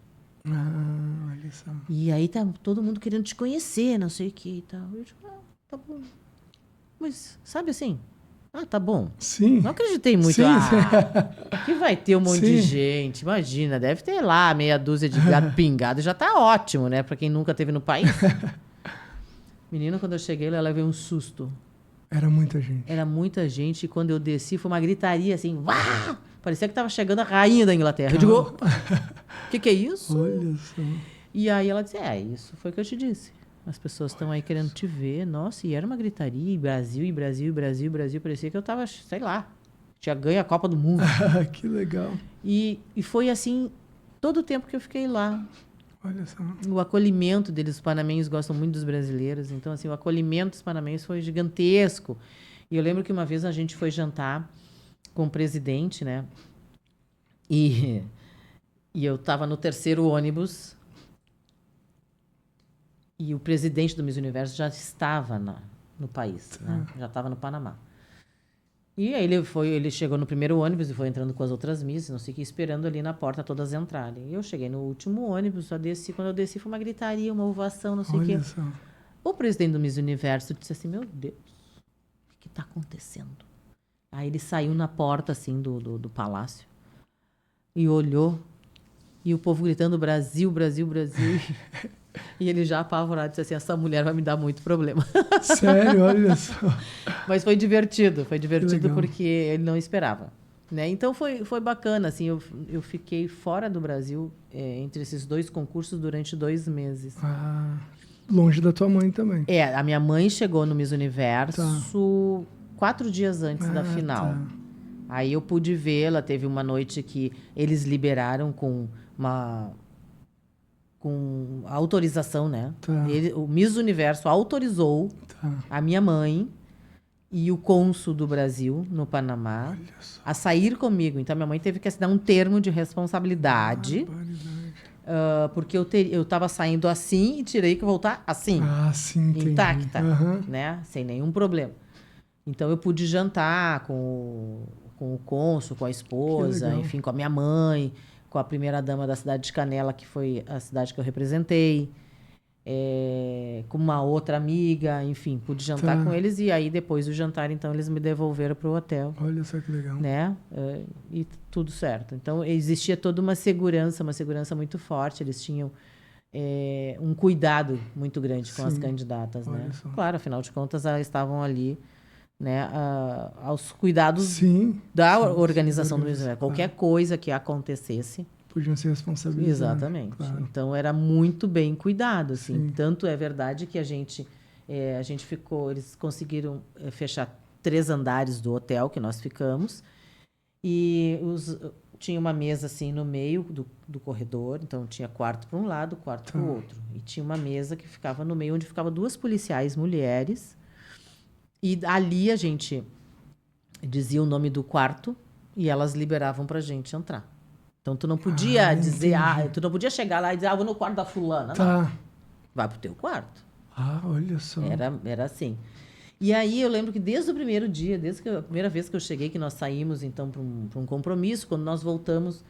Olha só. E aí tá todo mundo querendo te conhecer, não sei o que e tal. Eu digo, tá bom. Mas, sabe assim... tá bom. Sim. Não acreditei muito. Sim. Que vai ter um monte de gente. Imagina, deve ter lá meia dúzia de gato pingado. Já tá ótimo, né? Pra quem nunca teve no país. Menina, quando eu cheguei, ela levei um susto. Era muita gente. Era muita gente. E quando eu desci, foi uma gritaria assim. Uá! Parecia que tava chegando a rainha da Inglaterra. Eu digo, o que é isso? Olha só. E aí ela disse, isso foi o que eu te disse. As pessoas estão aí querendo te ver. Nossa, e era uma gritaria. E Brasil, e Brasil, e Brasil, e Brasil. Parecia que eu tava, sei lá, tinha ganho a Copa do Mundo. Que legal. E foi assim, todo o tempo que eu fiquei lá. Olha só. O acolhimento deles, os panamenhos gostam muito dos brasileiros, então assim, o acolhimento dos panamenhos foi gigantesco. E eu lembro que uma vez a gente foi jantar com o presidente, né? E eu estava no 3º ônibus e o presidente do Miss Universo já estava no país, né? Já estava no Panamá. E aí ele chegou no 1º ônibus e foi entrando com as outras Miss, não sei o que, esperando ali na porta todas entrarem. E eu cheguei no último ônibus, só desci. Quando eu desci, foi uma gritaria, uma ovação, não sei o quê. Só. O presidente do Miss Universo disse assim, meu Deus, o que está acontecendo? Aí ele saiu na porta, assim, do palácio e olhou, e o povo gritando Brasil, Brasil, Brasil. E ele já apavorado disse assim, essa mulher vai me dar muito problema. Sério, olha só. Mas foi divertido porque ele não esperava. Né? Então foi bacana, assim, eu fiquei fora do Brasil entre esses 2 concursos durante 2 meses. Longe da tua mãe também. A minha mãe chegou no Miss Universo 4 dias antes da final. Tá. Aí eu pude vê-la, teve uma noite que eles liberaram com autorização, né? O Miss Universo autorizou a minha mãe e o cônsul do Brasil no Panamá a sair comigo. Então, minha mãe teve que assinar um termo de responsabilidade. Porque eu estava saindo assim e tirei que voltar assim. Sim, intacta, né? Sem nenhum problema. Então, eu pude jantar com o cônsul, com a esposa, enfim, com a minha mãe, com a primeira-dama da cidade de Canela, que foi a cidade que eu representei, com uma outra amiga, enfim, pude jantar com eles. E aí, depois do jantar, então, eles me devolveram para o hotel. Olha só que legal. Né? E tudo certo. Então, existia toda uma segurança muito forte. Eles tinham um cuidado muito grande com as candidatas. Né? Claro, afinal de contas, elas estavam ali, né, aos cuidados da organização do Miss Universo. Qualquer coisa que acontecesse podiam ser responsabilizados. Exatamente. Claro. Então era muito bem cuidado, assim. Tanto é verdade que a gente ficou, eles conseguiram fechar 3 andares do hotel que nós ficamos e tinha uma mesa assim no meio do corredor, então tinha quarto para um lado, quarto para o outro, e tinha uma mesa que ficava no meio onde ficavam 2 policiais mulheres. E ali a gente dizia o nome do quarto e elas liberavam pra gente entrar. Então, tu não podia dizer, tu não podia chegar lá e dizer, vou no quarto da fulana. Não. Vai pro teu quarto. Olha só. Era assim. E aí, eu lembro que desde o primeiro dia, a primeira vez que eu cheguei, que nós saímos, então, para um compromisso, quando nós voltamos,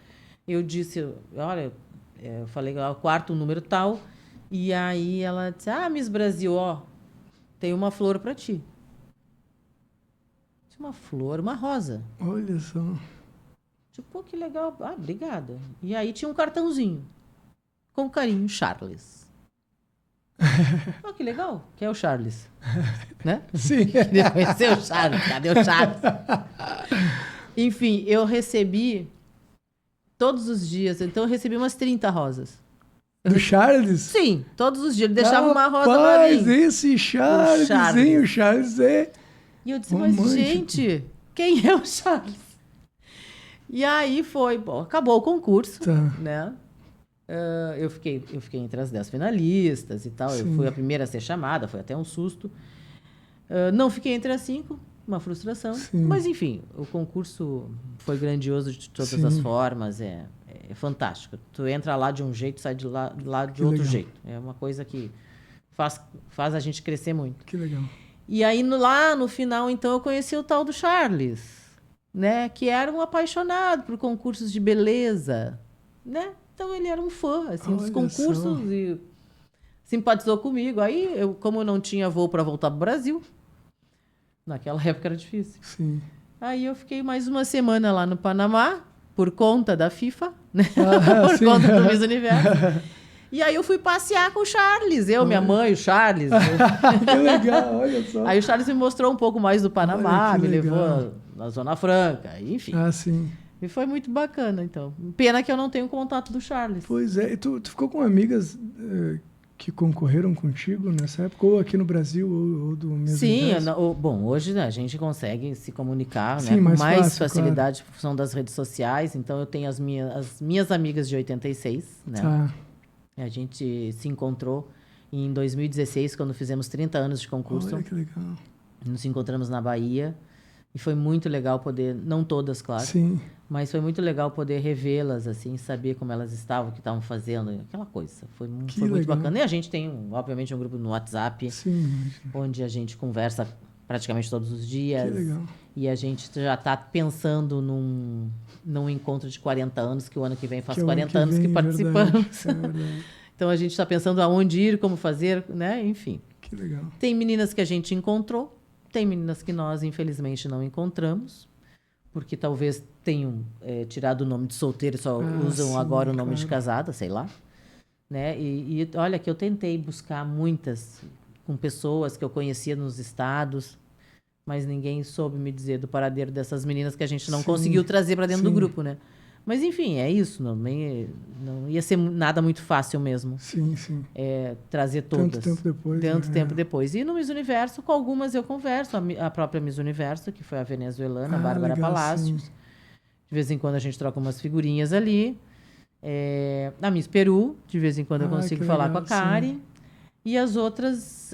eu disse, olha, eu falei, o quarto, o número tal, e aí ela disse, Miss Brasil, tem uma flor pra ti. Uma flor, uma rosa. Olha só. Tipo, que legal. Obrigada. E aí tinha um cartãozinho. Com carinho, Charles. Que legal. Quem é o Charles? Né? Sim. Queria conhecer o Charles. Cadê o Charles? Enfim, eu recebi todos os dias. Então, eu recebi umas 30 rosas. Do Charles? Sim, todos os dias. Ele deixava uma rosa pra mim. Esse Charles, hein? O Charles é... E eu disse, mas gente, quem é o Charles? E aí acabou o concurso, né? Eu fiquei entre as 10 finalistas e tal. Eu fui a primeira a ser chamada, foi até um susto. Não fiquei entre as 5, uma frustração. Mas, enfim, o concurso foi grandioso de todas as formas. É fantástico. Tu entra lá de um jeito, sai de lá de outro jeito. É uma coisa que faz a gente crescer muito. Que legal. E aí, lá no final, então, eu conheci o tal do Charles, né? Que era um apaixonado por concursos de beleza, né? Então, ele era um fã, assim, dos concursos e simpatizou comigo. Aí, como eu não tinha voo para voltar para o Brasil, naquela época era difícil. Aí, eu fiquei mais uma semana lá no Panamá, por conta da FIFA, né? Por conta do Miss Universo. E aí eu fui passear com o Charles. Minha mãe, o Charles. Que legal, olha só. Aí o Charles me mostrou um pouco mais do Panamá, me levou na Zona Franca, enfim. Sim. E foi muito bacana, então. Pena que eu não tenho contato do Charles. Pois é. E tu ficou com amigas que concorreram contigo nessa época? Ou aqui no Brasil, ou do mesmo Bom, hoje a gente consegue se comunicar, sim, né, com mais fácil, facilidade, em função das redes sociais. Então, eu tenho as minhas amigas de 86, né? A gente se encontrou em 2016, quando fizemos 30 anos de concurso. Olha que legal. Nos encontramos na Bahia. E foi muito legal poder, não todas, claro, Sim. mas foi muito legal poder revê-las, assim, saber como elas estavam, o que estavam fazendo, aquela coisa. Foi muito legal. bacana. E a gente tem, obviamente, um grupo no WhatsApp, Sim. onde a gente conversa praticamente todos os dias. Que legal. E a gente já está pensando num encontro de 40 anos, que o ano que vem faz Que é o ano 40 que anos vem, que participamos. verdade. Então a gente está pensando aonde ir, como fazer, né? Enfim. Que legal. Tem meninas que a gente encontrou, tem meninas que nós, infelizmente, não encontramos, porque talvez tenham tirado o nome de solteira e só usam sim, agora o nome de claro. casada, sei lá. Né? E olha que eu tentei buscar muitas com pessoas que eu conhecia nos estados, mas ninguém soube me dizer do paradeiro dessas meninas que a gente não Sim, conseguiu trazer para dentro do sim. grupo, né? Mas, enfim, é isso. Não ia ser nada muito fácil mesmo. Sim. Trazer todas. Tanto tempo depois. Tanto né? tempo depois. E no Miss Universo, com algumas eu converso. A própria Miss Universo, que foi a venezuelana, a Bárbara legal, Palácios. sim. De vez em quando a gente troca umas figurinhas ali. A Miss Peru, de vez em quando eu consigo que falar legal, com a Kari. sim. E as outras,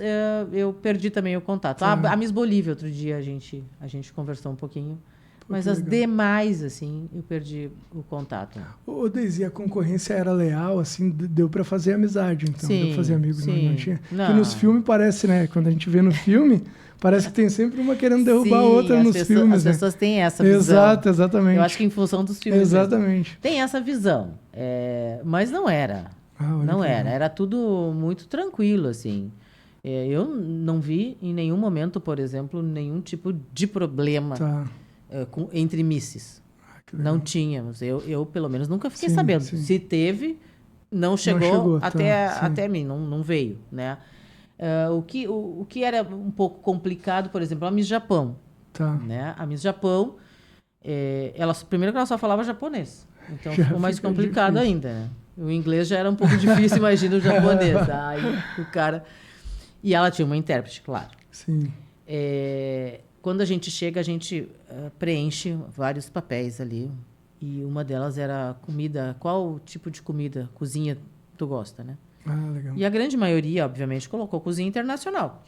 eu perdi também o contato. Tá. A Miss Bolívia, outro dia a gente conversou um pouquinho. Mas que as legal. demais, assim, eu perdi o contato. Ô, Deise, a concorrência era leal, assim, deu pra fazer amizade, então. Sim, Deu pra fazer amigos, sim. não tinha? Não. Porque nos filmes parece, né? Quando a gente vê no filme, parece que tem sempre uma querendo derrubar a outra as nos pessoas, filmes, as né? pessoas têm essa visão. Exato, exatamente. Eu acho que em função dos filmes. Exatamente. Mesmo. Tem essa visão. Mas não era. Não era. Era tudo muito tranquilo, assim. Eu não vi em nenhum momento, por exemplo, nenhum tipo de problema entre misses. Não tínhamos. Eu, pelo menos, nunca fiquei sabendo. Sim. Se teve, não chegou até mim, não veio, né? O que era um pouco complicado, por exemplo, a Miss Japão. Né? A Miss Japão, primeiro que ela só falava japonês. Então, ficou mais complicado ainda, né? O inglês já era um pouco difícil, imagina o japonês. Aí, o cara... E ela tinha uma intérprete, claro. Sim. Quando a gente chega, a gente preenche vários papéis ali. E uma delas era comida. Qual tipo de comida, cozinha, tu gosta, né? Legal. E a grande maioria, obviamente, colocou cozinha internacional.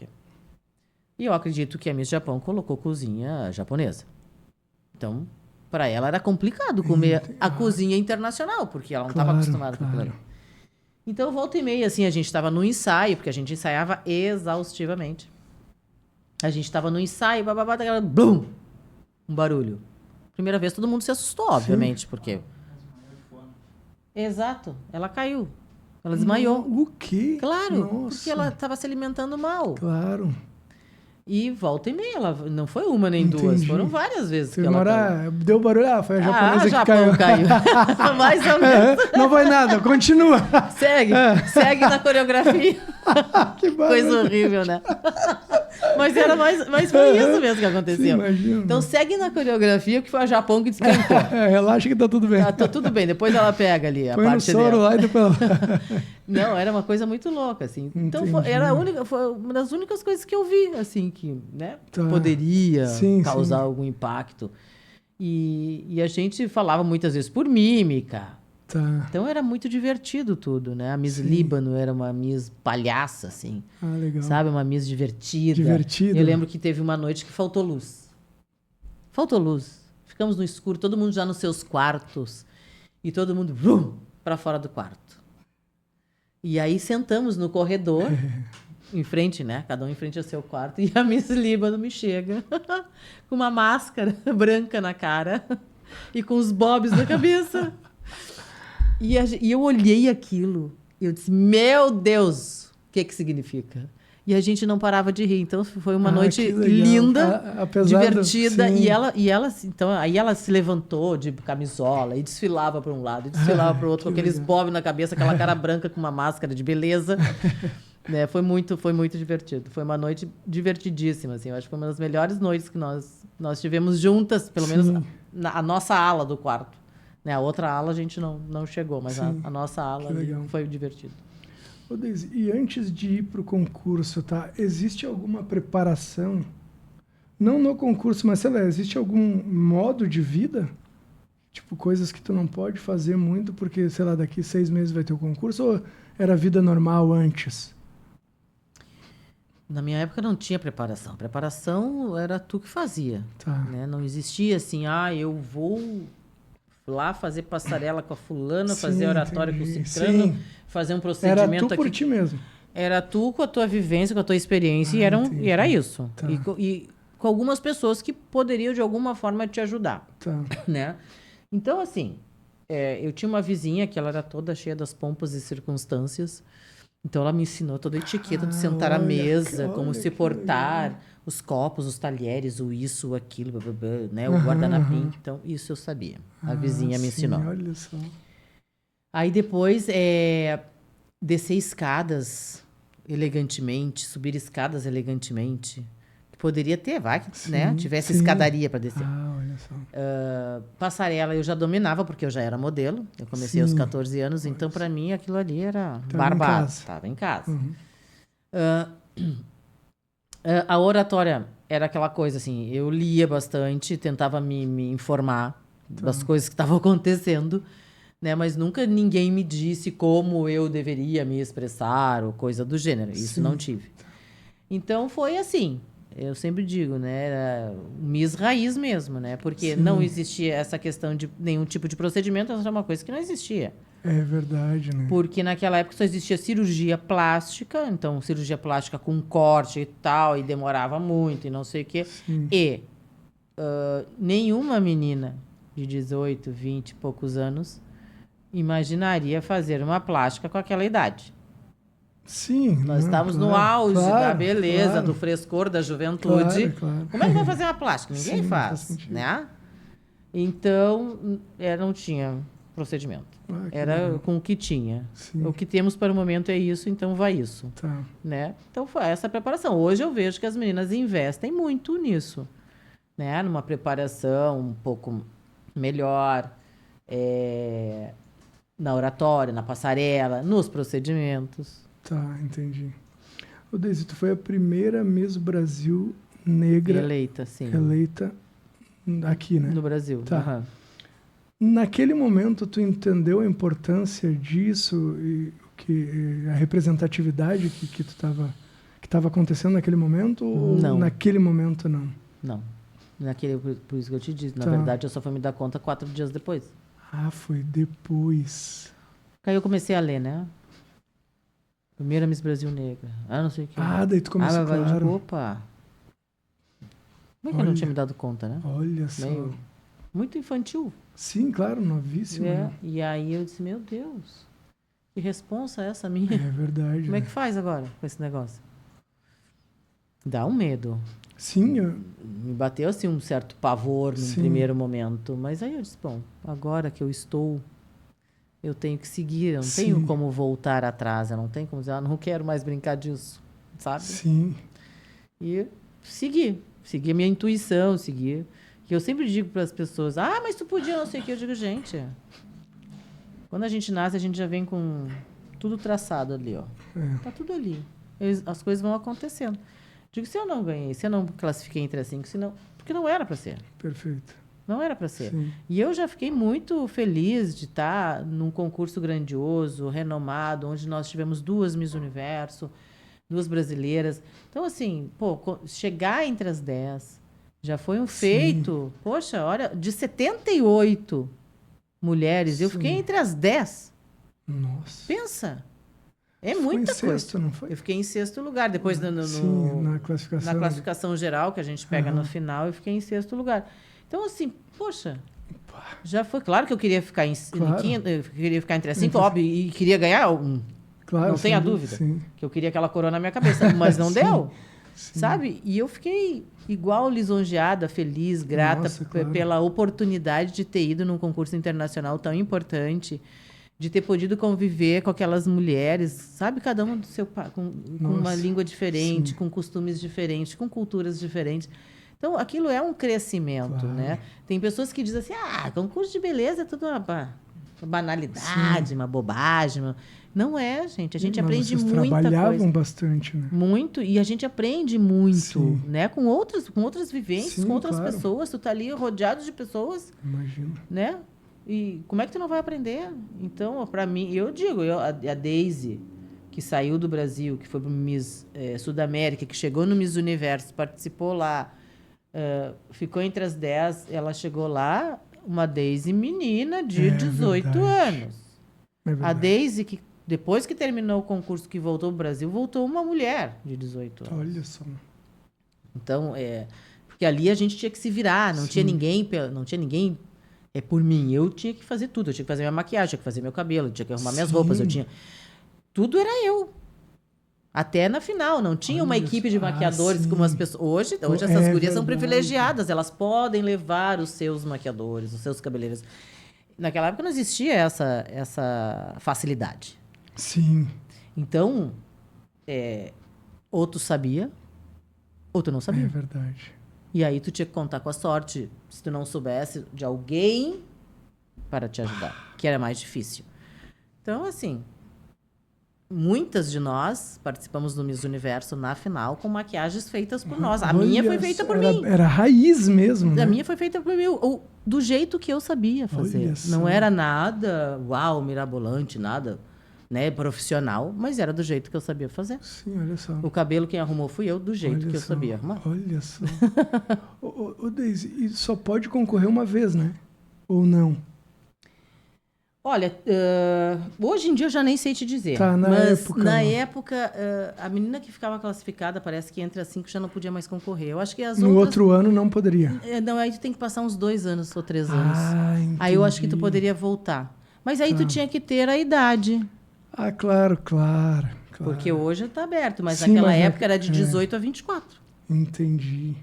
E eu acredito que a Miss Japão colocou cozinha japonesa. Então, para ela era complicado comer a cozinha internacional, porque ela não estava acostumada com aquilo ali. Então, volta e meia, assim, a gente estava no ensaio, porque a gente ensaiava exaustivamente. A gente estava no ensaio, bababá, blum! Um barulho. Primeira vez todo mundo se assustou, obviamente, porque... Exato. Ela caiu. Ela desmaiou. O quê? Claro, Nossa. porque ela estava se alimentando mal. Claro. E volta e meia, ela não foi uma nem duas, foram várias vezes que ela caiu. Deu barulho, foi a japonesa que Japão caiu. Mais ou menos. Não vai nada, continua. Segue na coreografia. Que coisa horrível, né? Mas foi isso mesmo que aconteceu. Imagina. Então segue na coreografia, que foi a Japão que despencou. Relaxa que tá tudo bem. Tá tudo bem, depois ela pega ali a Põe parte no soro dela. lá e depois... Não, era uma coisa muito louca, assim. Então foi uma das únicas coisas que eu vi, assim, que né, poderia causar algum impacto. E a gente falava muitas vezes por mímica. Então era muito divertido tudo, né? A Miss Líbano era uma Miss palhaça, assim. Legal. Sabe? Uma Miss divertida. Divertida. Eu lembro que teve uma noite que faltou luz. Faltou luz. Ficamos no escuro, todo mundo já nos seus quartos. E todo mundo para fora do quarto. E aí sentamos no corredor, em frente, né? Cada um em frente ao seu quarto. E a Miss Líbano me chega com uma máscara branca na cara e com os bobs na cabeça. E eu olhei aquilo e eu disse, meu Deus, o que significa? E a gente não parava de rir. Então, foi uma noite linda, divertida. E ela, então, aí ela se levantou de camisola e desfilava para um lado, e desfilava para o outro, com aqueles bobs na cabeça, aquela cara branca com uma máscara de beleza. Né? Foi muito divertido. Foi uma noite divertidíssima. Assim. Eu acho que foi uma das melhores noites que nós tivemos juntas, pelo menos a nossa ala do quarto. Né? A outra ala a gente não chegou, mas a nossa ala foi divertido. Ô, Deise, e antes de ir para o concurso, existe alguma preparação? Não no concurso, mas sei lá, existe algum modo de vida Tipo, coisas que tu não pode fazer muito porque, sei lá, daqui 6 meses vai ter o concurso, ou era vida normal antes? Na minha época não tinha preparação. Preparação era tu que fazia. Tá. Né? Não existia assim, eu vou lá fazer passarela com a fulana, Sim, fazer oratório com o entendi. ciclano, Sim. fazer um Era procedimento tu por aqui. ti mesmo. Era tu com a tua vivência, com a tua experiência, Entendi. e era isso. Tá. E com algumas pessoas que poderiam, de alguma forma, te ajudar. Tá. Né? Então, assim, eu tinha uma vizinha que ela era toda cheia das pompas e circunstâncias. Então, ela me ensinou toda a etiqueta de sentar à mesa, como se portar, legal. os copos, os talheres, o isso, o aquilo, blá, blá, blá, né? O guardanapim. Então, isso eu sabia. A vizinha me ensinou. Olha só. Aí, depois, descer escadas elegantemente, subir escadas elegantemente. Poderia ter, vai que né? Tivesse escadaria para descer. Olha só. Passarela eu já dominava, porque eu já era modelo. Eu comecei aos 14 anos, então para mim aquilo ali era barbado. Estava em casa. A oratória era aquela coisa assim, eu lia bastante, tentava me informar das coisas que estavam acontecendo, né? Mas nunca ninguém me disse como eu deveria me expressar ou coisa do gênero. Isso não tive. Então foi assim. Eu sempre digo, né? Era Miss Raiz mesmo, né? Porque não existia essa questão de nenhum tipo de procedimento, essa era uma coisa que não existia. É verdade, né? Porque naquela época só existia cirurgia plástica, então cirurgia plástica com corte e tal, e demorava muito, e não sei o quê. Sim. E nenhuma menina de 18, 20 e poucos anos imaginaria fazer uma plástica com aquela idade. Sim. Nós estávamos no auge da beleza, do frescor, da juventude. Claro. Como é que vai fazer uma plástica? Ninguém Sim, faz, né? Então, não tinha procedimento. Era legal. com o que tinha. Sim. O que temos para o momento é isso, então vai isso. Tá. Né? Então, foi essa a preparação. Hoje eu vejo que as meninas investem muito nisso. Né? Numa preparação um pouco melhor, na oratória, na passarela, nos procedimentos. Tá, entendi. Ô, Deise, tu foi a primeira Miss Brasil negra Eleita, sim. eleita aqui, né? No Brasil. Tá. Aham. Naquele momento, tu entendeu a importância disso e a representatividade que estava acontecendo naquele momento? Não. Ou naquele momento não? Não. Por isso que eu te disse. Na Tá. verdade, eu só fui me dar conta 4 dias depois. Ah, foi depois. Aí eu comecei a ler, né? Primeira Miss Brasil Negra. Não sei o que. Daí tu começou, eu claro. digo, opa. Como é que eu não tinha me dado conta, né? Olha só. Muito infantil. Sim, claro, novíssimo. Né? E aí eu disse, meu Deus, que responsa é essa minha? É verdade. Como é que faz agora com esse negócio? Dá um medo. Sim, Me bateu assim um certo pavor no primeiro momento. Mas aí eu disse, bom, agora que eu estou, eu tenho que seguir. Eu não tenho como voltar atrás. Eu não tenho como dizer, não quero mais brincar disso. Sabe? Sim. E segui a minha intuição, que eu sempre digo para as pessoas, mas tu podia não sei o que. Eu digo, gente, quando a gente nasce, a gente já vem com tudo traçado ali, ó. Tá tudo ali. As coisas vão acontecendo. Digo, se eu não ganhei, se eu não classifiquei entre as 5, porque não era para ser. Perfeito. Não era para ser. Sim. E eu já fiquei muito feliz de estar num concurso grandioso, renomado, onde nós tivemos 2 Miss Universo, 2 brasileiras. Então, assim, chegar entre as 10 já foi um feito. Poxa, olha, de 78 mulheres, eu fiquei entre as 10. Nossa. Pensa. É muita coisa. Em sexto, não foi? Eu fiquei em 6º lugar. Depois, na classificação. Na classificação geral, que a gente pega no final, eu fiquei em 6º lugar. Então, assim, poxa, já foi claro que eu queria ficar em quinto, eu queria ficar entre as 5, óbvio, e queria ganhar um. Claro, não tenha dúvida. Sim. Que eu queria aquela coroa na minha cabeça, mas não deu. Sabe? E eu fiquei igual lisonjeada, feliz, grata pela oportunidade de ter ido num concurso internacional tão importante, de ter podido conviver com aquelas mulheres, sabe? Cada uma do seu com uma língua diferente, com costumes diferentes, com culturas diferentes. Então, aquilo é um crescimento, né? Tem pessoas que dizem assim, concurso de beleza é tudo uma banalidade, uma bobagem. Não é, gente. A gente aprende muita coisa. Trabalhavam bastante, né? Muito. E a gente aprende muito, né? Com outras vivências, com outras pessoas. Tu tá ali rodeado de pessoas. Imagino. Né? E como é que tu não vai aprender? Então, para mim, eu digo, a Daisy, que saiu do Brasil, que foi para Miss Sudamérica, que chegou no Miss Universo, participou lá, ficou entre as 10, ela chegou lá, uma Daisy menina de 18 verdade. anos. É A verdade. Daisy, que depois que terminou o concurso, que voltou ao Brasil, voltou uma mulher de 18 anos. Olha só. Então, porque ali a gente tinha que se virar, não tinha ninguém por mim. Eu tinha que fazer tudo, eu tinha que fazer minha maquiagem, tinha que fazer meu cabelo, tinha que arrumar minhas roupas, tudo era eu. Até na final, não tinha uma equipe de maquiadores como as pessoas. Hoje essas gurias são privilegiadas, elas podem levar os seus maquiadores, os seus cabeleireiros. Naquela época não existia essa facilidade. Sim. Então, ou tu sabia, ou tu não sabia. É verdade. E aí tu tinha que contar com a sorte, se tu não soubesse, de alguém para te ajudar, que era mais difícil. Então, assim, muitas de nós participamos do Miss Universo na final com maquiagens feitas por nós. A minha foi feita por mim. Era raiz mesmo, né? A minha foi feita por mim, do jeito que eu sabia fazer. Não era nada, uau, mirabolante, nada, né, profissional, mas era do jeito que eu sabia fazer. Sim, olha só. O cabelo quem arrumou fui eu, do jeito que eu sabia arrumar. Olha só. Ô, Daisy, e só pode concorrer uma vez, né? Ou não? Olha, hoje em dia eu já nem sei te dizer. Tá, mas na época, a menina que ficava classificada, parece que entre as 5 já não podia mais concorrer. Eu acho que as outras... No outro ano não poderia. Não, aí tu tem que passar uns 2 anos ou 3 anos. Entendi. Aí eu acho que tu poderia voltar. Mas aí tu tinha que ter a idade. Ah, claro. Porque hoje tá aberto, mas Sim, naquela época era de 18 a 24. Entendi.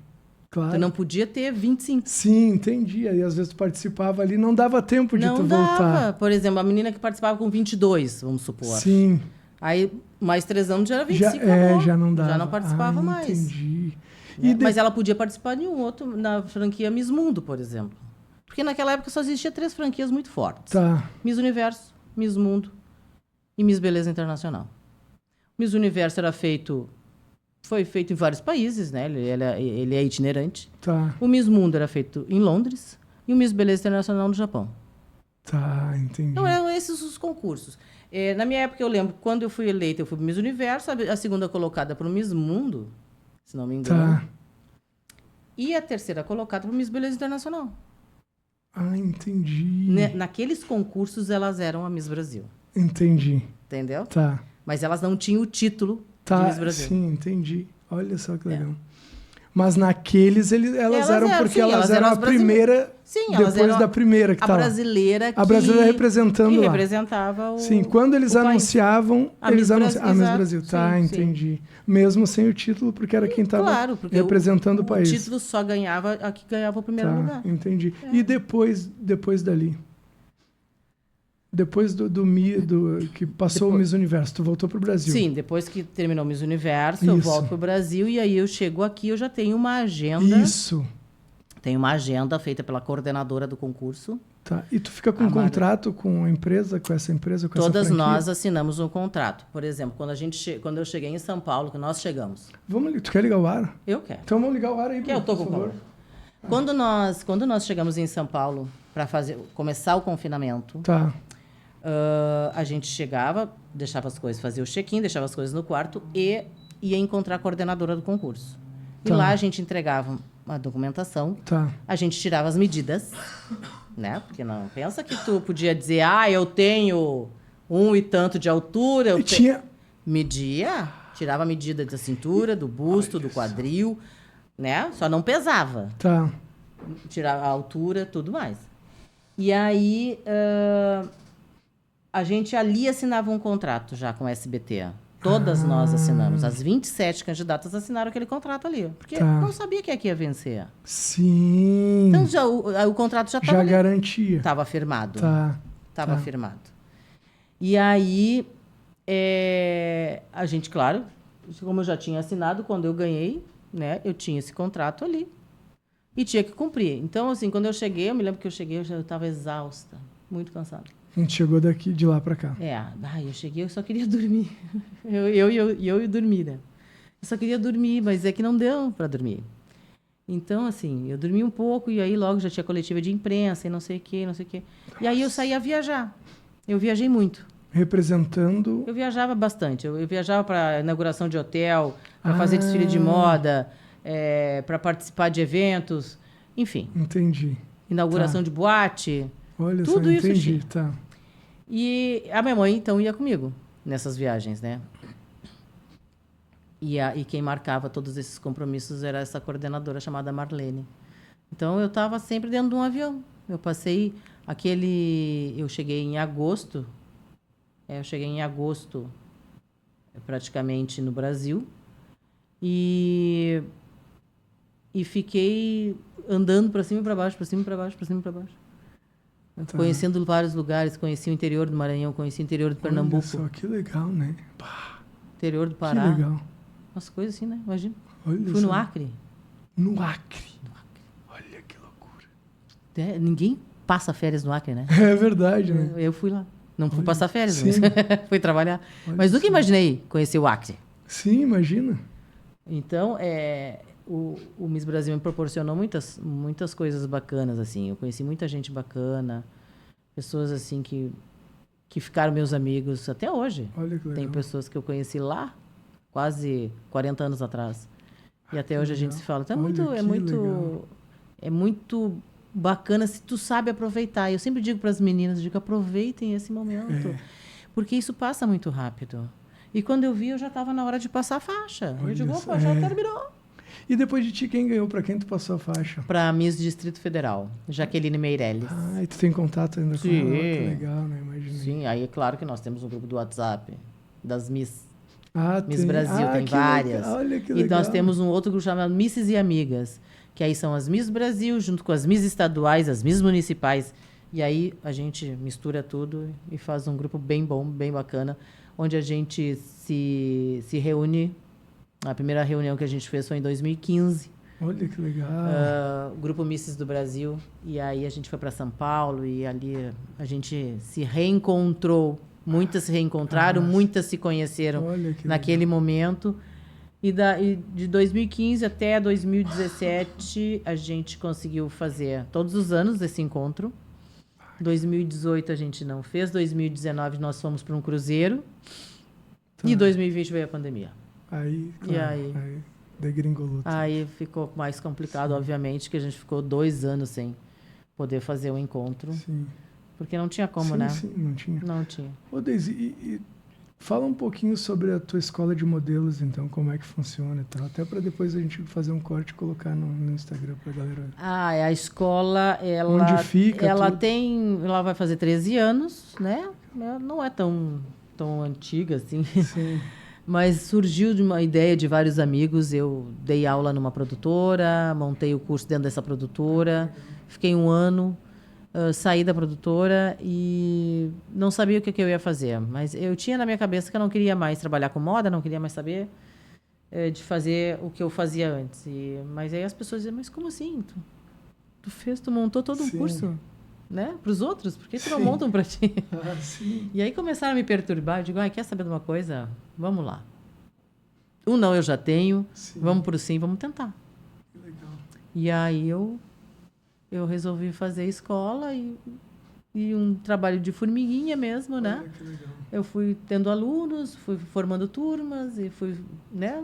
Claro. Tu não podia ter 25. Sim, entendi. Aí às vezes tu participava ali, não dava tempo de tu voltar. Não dava. Por exemplo, a menina que participava com 22, vamos supor. Sim. Aí, mais 3 anos já era 25. Já não dava. Já não participava mais. Entendi. Mas ela podia participar de um outro, na franquia Miss Mundo, por exemplo. Porque naquela época só existia 3 franquias muito fortes. Tá. Miss Universo, Miss Mundo e Miss Beleza Internacional. Miss Universo foi feito em vários países, né? Ele é itinerante. Tá. O Miss Mundo era feito em Londres e o Miss Beleza Internacional no Japão. Tá, entendi. Então eram esses os concursos. Na minha época, eu lembro, quando eu fui eleita, eu fui para o Miss Universo, a segunda colocada para o Miss Mundo, se não me engano. Tá. E a terceira colocada para o Miss Beleza Internacional. Ah, entendi. Naqueles concursos, elas eram a Miss Brasil. Entendi. Entendeu? Tá. Mas elas não tinham o título de Miss Brasil. Sim, entendi. Olha só que legal. Mas naqueles elas eram porque elas eram a primeira. Sim, depois da primeira que a tava. Brasileira A brasileira representando lá. Representava o. Sim, quando eles anunciavam, eles anunciavam a Miss Brasil. Tá, sim, entendi. Sim. Mesmo sem o título, porque era quem estava representando o país. O título só ganhava a que ganhava o primeiro lugar. Entendi. E depois dali? Depois do que passou o Miss Universo, tu voltou para o Brasil? Sim, depois que terminou o Miss Universo, eu volto para o Brasil e aí eu chego aqui, eu já tenho uma agenda. Isso. Tenho uma agenda feita pela coordenadora do concurso. Tá. E tu fica com um contrato com a empresa, com essa empresa, com Todas essa franquia? nós assinamos um contrato. Por exemplo, quando eu cheguei em São Paulo, que nós chegamos. Tu quer ligar o ar? Eu quero. Então vamos ligar o ar aí, por favor. Quando nós chegamos em São Paulo para começar o confinamento, tá. A gente chegava, deixava as coisas, fazia o check-in, deixava as coisas no quarto e ia encontrar a coordenadora do concurso. E lá a gente entregava uma documentação, a gente tirava as medidas, né? Porque não pensa que tu podia dizer, eu tenho 1 e tanto de altura. Media, tirava a medida da cintura, do busto, do quadril, né? Só não pesava. Tá. Tirava a altura, tudo mais. E aí... a gente ali assinava um contrato já com o SBT. Todas nós assinamos. As 27 candidatas assinaram aquele contrato ali. Porque não sabia quem é que ia vencer. Sim. Então já, o contrato já estava... Já garantia. Estava firmado. Estava firmado. E aí, a gente, claro, como eu já tinha assinado, quando eu ganhei, né, eu tinha esse contrato ali. E tinha que cumprir. Então, assim, quando eu cheguei, eu me lembro que eu estava exausta. Muito cansada. A gente chegou de lá para cá. Eu cheguei, eu só queria dormir. Eu ia dormir, né? Eu só queria dormir, mas é que não deu para dormir. Então, assim, eu dormi um pouco e aí logo já tinha coletiva de imprensa e não sei o quê, não sei o quê. E aí eu saí a viajar. Eu viajei muito. Representando... Eu viajava bastante. Eu viajava para inauguração de hotel, para fazer desfile de moda, para participar de eventos, enfim. Entendi. Inauguração de boate. Olha tudo só, isso entendi, tinha. tá. E a minha mãe, então, ia comigo nessas viagens, né? E quem marcava todos esses compromissos era essa coordenadora chamada Marlene. Então, eu estava sempre dentro de um avião. Eu passei Eu cheguei em agosto. Praticamente no Brasil. E fiquei andando para cima e para baixo, para cima e para baixo, para cima e para baixo. Tá. Conhecendo vários lugares. Conheci o interior do Maranhão, conheci o interior do Pernambuco. Olha só, que legal, né? Pá, interior do Pará. que legal. Umas coisas assim, né? Imagina. Olha Fui só. no Acre. No Acre. Olha que loucura. Ninguém passa férias no Acre, né? É verdade, né? Eu fui lá. Não fui Olha, passar férias, sim. mas fui trabalhar. Olha Mas nunca só. imaginei conhecer o Acre. Sim, imagina. Então, o Miss Brasil me proporcionou muitas coisas bacanas, assim. Eu conheci muita gente bacana, pessoas, assim, que ficaram meus amigos até hoje. Olha que legal. Tem pessoas que eu conheci lá, quase 40 anos atrás. E até hoje a gente se fala. Então, Olha, é muito bacana se tu sabe aproveitar. Eu sempre digo para as meninas, aproveitem esse momento. Porque isso passa muito rápido. E quando eu vi, eu já estava na hora de passar a faixa. Olha eu digo, só, opa, já terminou. E depois de ti, quem ganhou? Para quem tu passou a faixa? Para a Miss Distrito Federal, Jaqueline Meirelles. Ah, e tu tem contato ainda com ela? Que legal, né? Imaginei. Sim, aí é claro que nós temos um grupo do WhatsApp das Miss. Ah, Miss Brasil, tem que várias. Legal. Olha que e legal. nós temos um outro grupo chamado Misses e Amigas, que aí são as Miss Brasil, junto com as Miss estaduais, as Miss municipais. E aí a gente mistura tudo e faz um grupo bem bom, bem bacana, onde a gente se reúne. A primeira reunião que a gente fez foi em 2015. Olha que legal. O grupo Misses do Brasil. E aí a gente foi para São Paulo e ali a gente se reencontrou. Muitas se reencontraram, muitas se conheceram naquele momento. E de 2015 até 2017, a gente conseguiu fazer todos os anos esse encontro. 2018 a gente não fez. 2019 nós fomos para um cruzeiro. Tá. E 2020 veio a pandemia. Aí, claro, e aí degringolou. Aí ficou mais complicado, sim, obviamente, que a gente ficou 2 anos sem poder fazer o encontro. Sim. Porque não tinha como, sim, né? Sim, não tinha. Não tinha. Ô, Deise, e fala um pouquinho sobre a tua escola de modelos, então, como é que funciona e tal. Até para depois a gente fazer um corte e colocar no Instagram para a galera. A escola, ela... Onde fica Ela vai fazer 13 anos, né? Não é tão antiga assim. Sim. Mas surgiu de uma ideia de vários amigos. Eu dei aula numa produtora, montei o curso dentro dessa produtora, fiquei 1 ano, saí da produtora e não sabia o que eu ia fazer. Mas eu tinha na minha cabeça que eu não queria mais trabalhar com moda, não queria mais saber de fazer o que eu fazia antes. Mas aí as pessoas diziam, mas como assim? Tu montou todo um sim, curso, né? Para os outros? Por que tu não sim, montam para ti? Sim. E aí começaram a me perturbar. Eu digo, quer saber de uma coisa? Vamos lá. O não eu já tenho. Sim. Vamos pro sim, vamos tentar. Que legal. E aí eu resolvi fazer escola e um trabalho de formiguinha mesmo, né? Olha, que legal. Eu fui tendo alunos, fui formando turmas e fui, né,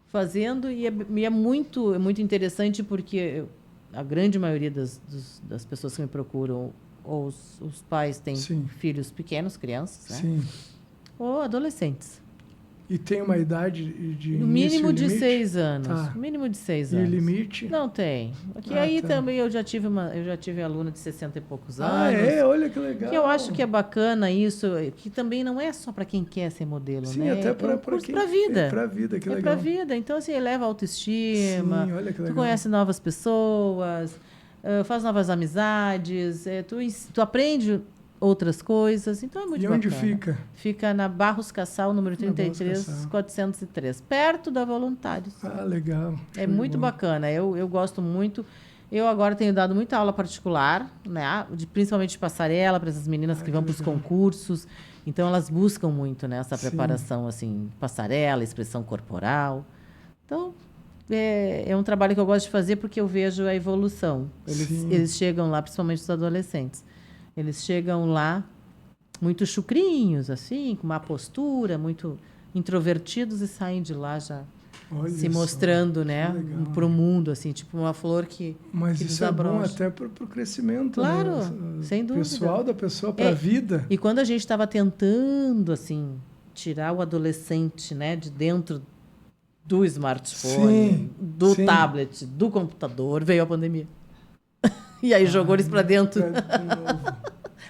fazendo. E é muito interessante porque a grande maioria das pessoas que me procuram, ou os pais têm, sim, filhos pequenos, crianças, né? Sim. Ou adolescentes. E tem uma idade de no mínimo de 6 anos. Tá. Mínimo de 6 anos. E limite? Não tem. Aqui aí também eu já tive aluna de 60 e poucos anos. Olha que legal. Que eu acho que é bacana isso, que também não é só para quem quer ser modelo, sim, né? Até para a vida. É para a vida, que legal. É para a vida. Então, assim, eleva a autoestima. Sim, olha que legal. Tu conhece novas pessoas, faz novas amizades, tu aprende outras coisas, então é muito bacana. E onde fica? Fica na Barros Cassal, número 33, 403, perto da Voluntários. Ah, legal. É muito bacana, eu gosto muito. Eu agora tenho dado muita aula particular, né? Principalmente de passarela, para essas meninas que vão para os concursos. Então, elas buscam muito, né, essa preparação, assim, passarela, expressão corporal. Então, é um trabalho que eu gosto de fazer porque eu vejo a evolução. Sim. Eles chegam lá, principalmente os adolescentes, eles chegam lá muito chucrinhos, assim, com má postura, muito introvertidos e saem de lá já Olha se só, mostrando, que né, legal, para o mundo, assim, tipo uma flor que Mas que isso é bom desabrocha. até para o crescimento, Claro, né? sem dúvida. Pessoal da pessoa para a vida. E quando a gente estava tentando, assim, tirar o adolescente, né, de dentro do smartphone, Sim, do sim. tablet, do computador, veio a pandemia. E aí jogou eles para dentro. De novo.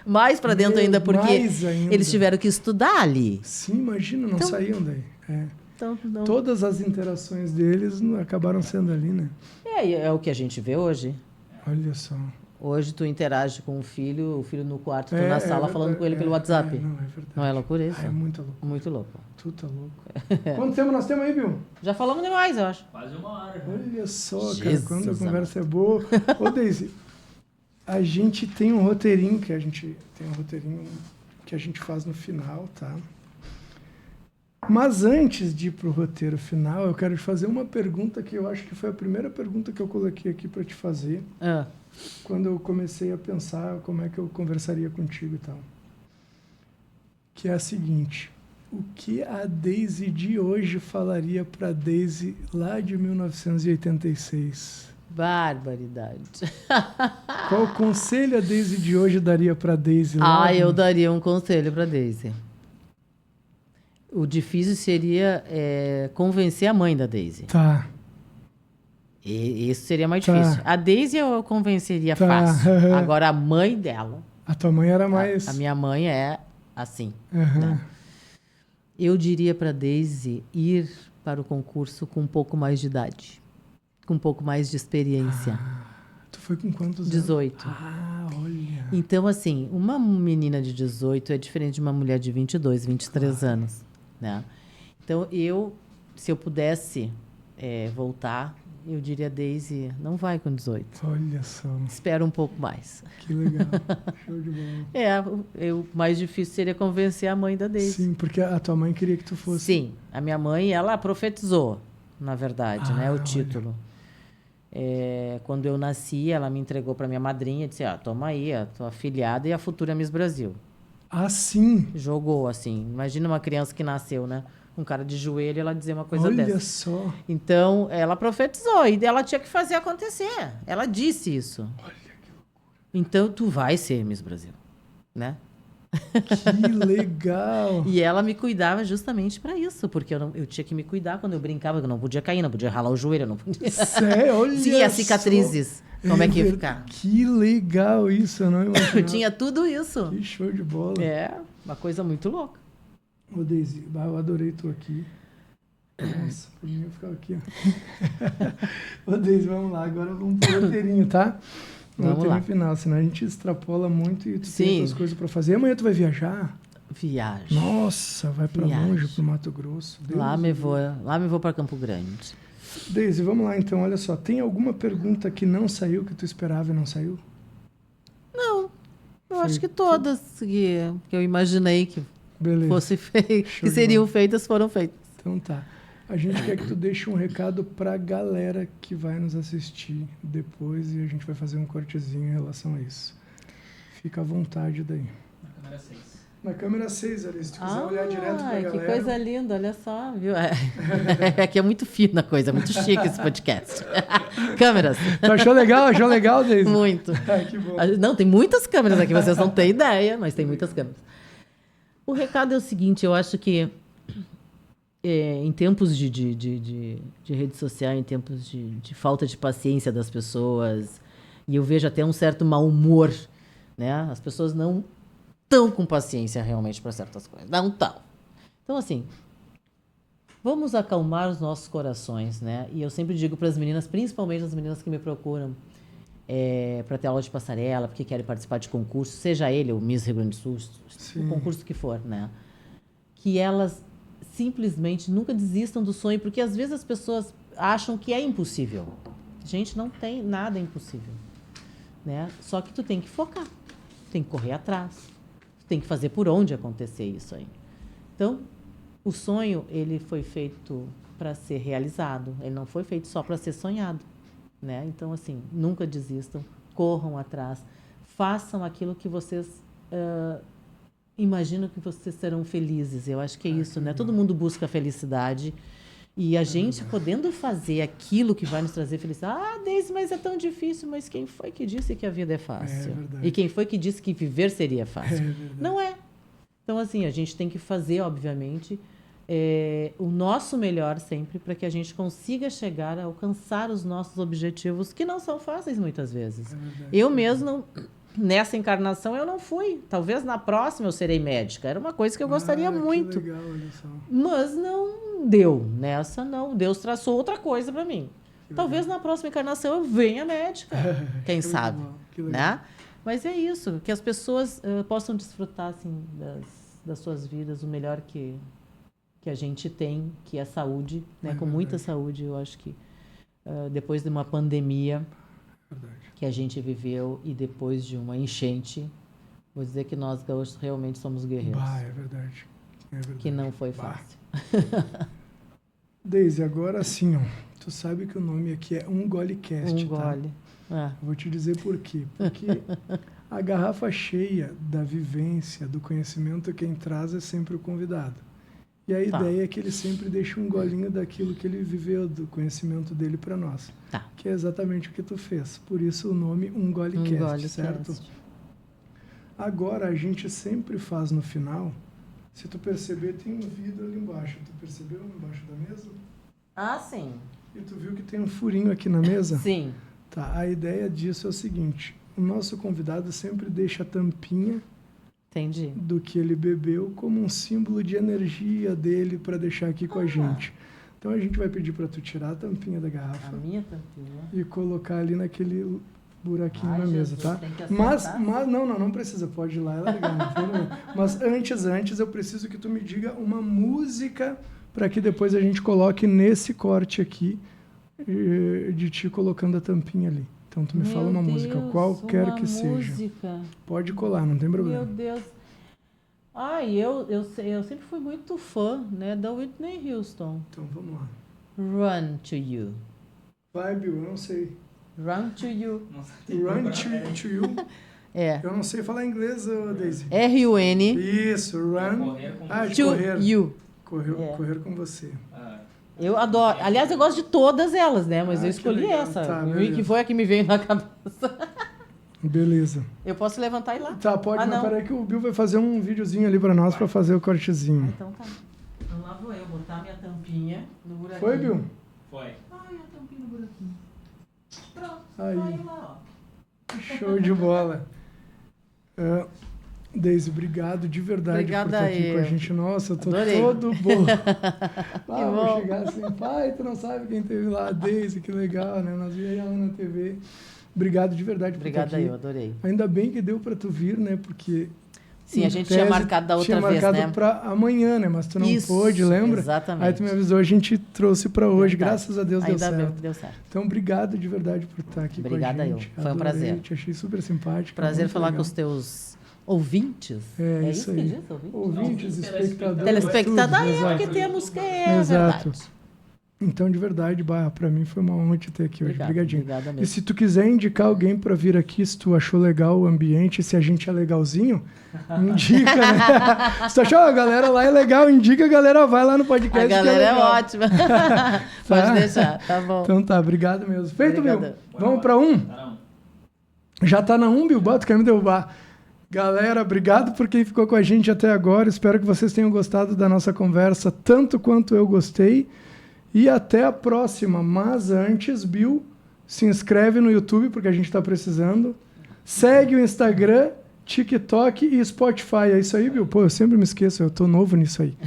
Mais para dentro Meu, ainda, porque mais ainda. eles tiveram que estudar ali. Sim, imagina, não Então- saíam daí. É. Então, não... Todas as interações deles acabaram sendo ali, né? é o que a gente vê hoje. Olha só. Hoje tu interage com o filho no quarto, tu na sala É falando com ele pelo WhatsApp. não, é verdade. Não é loucura isso? É muito louco. Muito louco. Tu tá louco. Quanto tempo nós temos aí, Bill? Já falamos demais, eu acho. Quase 1 hora. Olha só, cara, Jesus quando a conversa é boa. Ô, Deise, a gente tem um roteirinho que a gente faz no final, tá? Mas antes de ir pro roteiro final, eu quero te fazer uma pergunta que eu acho que foi a primeira pergunta que eu coloquei aqui para te fazer, Ah, quando eu comecei a pensar como é que eu conversaria contigo e tal. Que é a seguinte: o que a Deise de hoje falaria para Deise lá de 1986? barbaridade. Qual conselho a Deise de hoje daria para Deise lá? Ah, eu daria um conselho para Daisy. O difícil seria convencer a mãe da Daisy. Tá. E isso seria mais Tá. difícil. A Daisy eu convenceria Tá. fácil. Agora a mãe dela, A tua mãe era mais... a minha mãe é assim. Aham. né? Eu diria para Daisy ir para o concurso com um pouco mais de idade, com um pouco mais de experiência. Tu foi com quantos anos? 18. Ah, olha. Então, assim, uma menina de 18 é diferente de uma mulher de 22, 23 anos, né? Então, se eu pudesse voltar, eu diria, Daisy, não vai com 18. Olha só. Espera um pouco mais. Que legal. Show de bola. O mais difícil seria convencer a mãe da Daisy. Sim, porque a tua mãe queria que tu fosse... Sim, a minha mãe, ela profetizou, na verdade, né? O olha. título. Quando eu nasci, ela me entregou para minha madrinha e disse, toma aí, a tua afilhada e a futura Miss Brasil. Ah, sim. Jogou, assim. Imagina uma criança que nasceu, né? Um cara de joelho, ela dizer uma coisa Olha dessa. só. Então, ela profetizou e ela tinha que fazer acontecer. Ela disse isso. Olha que Então, tu vai ser Miss Brasil, né? Que legal. E ela me cuidava justamente para isso, porque eu tinha que me cuidar quando eu brincava, eu não podia cair, não podia ralar o joelho, eu não podia... Sério? Olha Sim, as só. cicatrizes. Como é que ia ficar? Que legal isso, eu não imaginava. Eu tinha tudo isso. Que show de bola. Uma coisa muito louca. Ô, Deise, eu adorei tu aqui. Nossa, por mim eu ficava aqui, ó. Ô, Deise, vamos lá, agora vamos pro roteirinho, tá? Vamos Roteirinho lá. final, senão a gente extrapola muito e tu Sim. tem outras coisas pra fazer. Amanhã tu vai viajar? Viagem. Nossa, vai pra Viagem. longe, pro Mato Grosso. Deus Lá me do vou para Campo Grande. Deise, vamos lá então, olha só. Tem alguma pergunta que não saiu, que tu esperava e não saiu? Não, eu Foi acho que todas que eu imaginei que Beleza. fosse Show que de seriam bola. feitas foram feitas. Então tá. A gente quer que tu deixe um recado pra galera que vai nos assistir depois e a gente vai fazer um cortezinho em relação a isso. Fica à vontade daí. Na câmera 6. Na câmera 6 ali, se tu quiser olhar direto pra que galera. coisa linda, olha só, viu? É que é muito fina a coisa, muito chique esse podcast. Câmeras. Tu achou legal? Achou legal, Deise? Muito. Ai, que bom. Não, tem muitas câmeras aqui, vocês não têm ideia, mas tem muitas câmeras. O recado é o seguinte, eu acho que em tempos de rede social, em tempos de falta de paciência das pessoas, e eu vejo até um certo mau humor, né? As pessoas não estão com paciência realmente para certas coisas. Não estão. Então, assim, vamos acalmar os nossos corações, né? E eu sempre digo para as meninas, principalmente as meninas que me procuram para ter aula de passarela, porque querem participar de concurso, seja ele o Miss Rio Grande do Sul, Sim. o concurso que for, né? Que elas simplesmente nunca desistam do sonho, porque às vezes as pessoas acham que é impossível. Gente, não tem nada impossível, né? Só que tu tem que focar, tem que correr atrás, tu tem que fazer por onde acontecer isso aí. Então, o sonho, ele foi feito para ser realizado. Ele não foi feito só para ser sonhado, né? Então, assim, nunca desistam, corram atrás, façam aquilo que vocês imaginam que vocês serão felizes. Eu acho que é isso, né? Todo mundo busca felicidade. E a gente podendo fazer aquilo que vai nos trazer felicidade. Ah, Deise, mas é tão difícil. Mas quem foi que disse que a vida é fácil? E quem foi que disse que viver seria fácil? Não é. Então, assim, a gente tem que fazer, obviamente, o nosso melhor sempre para que a gente consiga chegar a alcançar os nossos objetivos, que não são fáceis muitas vezes. Eu mesmo não... Nessa encarnação eu não fui. Talvez na próxima eu serei médica. Era uma coisa que eu gostaria muito. Que legal, olha só. Mas não deu. Nessa não. Deus traçou outra coisa para mim. Talvez na próxima encarnação eu venha médica. Quem sabe? Né? Mas é isso. Que as pessoas possam desfrutar assim, das suas vidas o melhor que a gente tem, que é saúde. Né? Com muita saúde. Eu acho que depois de uma pandemia... que a gente viveu e depois de uma enchente, vou dizer que nós gaúchos realmente somos guerreiros. É verdade. Que não foi fácil. Deise, agora sim, ó, tu sabe que o nome aqui é Um Gole Cast, Gole. Tá? Vou te dizer por quê. Porque a garrafa cheia da vivência, do conhecimento, quem traz é sempre o convidado. E a ideia é que ele sempre deixe um golinho daquilo que ele viveu, do conhecimento dele para nós. Que é exatamente o que tu fez. Por isso o nome Um Gole Cast, certo? Agora, a gente sempre faz no final, se tu perceber, tem um vidro ali embaixo. Tu percebeu embaixo da mesa? Ah, sim. E tu viu que tem um furinho aqui na mesa? Sim. Tá, a ideia disso é o seguinte, o nosso convidado sempre deixa a tampinha do que ele bebeu como um símbolo de energia dele para deixar aqui com a gente. Então a gente vai pedir para tu tirar a tampinha da garrafa. A minha tampinha. E colocar ali naquele buraquinho na mesa, Jesus, tá? tem que Mas não precisa, pode ir lá, é legal, não tem problema. Mas antes eu preciso que tu me diga uma música para que depois a gente coloque nesse corte aqui de ti colocando a tampinha ali. Então tu me fala uma música, qualquer que seja. Pode colar, não tem problema. Meu Deus. Eu sempre fui muito fã, né, da Whitney Houston. Então vamos lá. Run to You. Vai, Bill, eu não sei. Run to You. Run to You. Eu não sei falar inglês, Deise. R-U-N. Isso, run. De correr. You. Correr com você. Eu adoro. Aliás, eu gosto de todas elas, né? Mas eu escolhi essa. Que foi a que me veio na cabeça. Beleza. Eu posso levantar e ir lá? Tá, pode, mas peraí que o Bill vai fazer um videozinho ali pra nós, pra fazer o cortezinho. Então tá. Então lá vou eu botar minha tampinha no buraquinho. Foi, Bill? Foi. Ai, a tampinha no buraquinho. Pronto, aí. vai lá, ó. Show de bola. Deise, obrigado de verdade por estar aqui com a gente. Nossa, eu tô todo bom. Vou chegar assim, pai, tu não sabe quem teve lá, a Deise, que legal, né? Nós vimos ela na TV. Obrigado de verdade por estar aqui. Obrigada, eu adorei. Ainda bem que deu para tu vir, né? Porque sim, a gente tinha marcado da outra vez, né? Tinha marcado para amanhã, né? Mas tu não pôde, lembra? Exatamente. Aí tu me avisou, a gente trouxe para hoje. Graças a Deus deu certo. Então, obrigado de verdade por estar aqui com a gente. Obrigada eu. Foi um prazer. Te achei super simpático. Prazer falar legal com os teus ouvintes. É isso aí. Que diz, ouvintes, espectadores. Telespectadores, que temos que Exato. Verdade. Então, de verdade, para mim foi uma honra te ter aqui hoje. Obrigadinho. Obrigada mesmo. E se tu quiser indicar alguém para vir aqui, se tu achou legal o ambiente, se a gente é legalzinho, indica, né? Se tu achou a galera lá é legal, indica, a galera vai lá no podcast. A galera é ótima. Pode deixar, tá bom. Então tá, obrigado mesmo. Feito, Bill. Vamos para um? Já tá na 1, Bill? Bota, quer me derrubar. Galera, obrigado por quem ficou com a gente até agora. Espero que vocês tenham gostado da nossa conversa, tanto quanto eu gostei. E até a próxima. Mas antes, Bill, se inscreve no YouTube, porque a gente está precisando. Segue o Instagram, TikTok e Spotify. É isso aí, Bill? Pô, eu sempre me esqueço, eu tô novo nisso aí.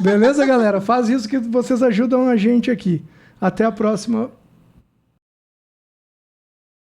Beleza, galera? Faz isso que vocês ajudam a gente aqui. Até a próxima.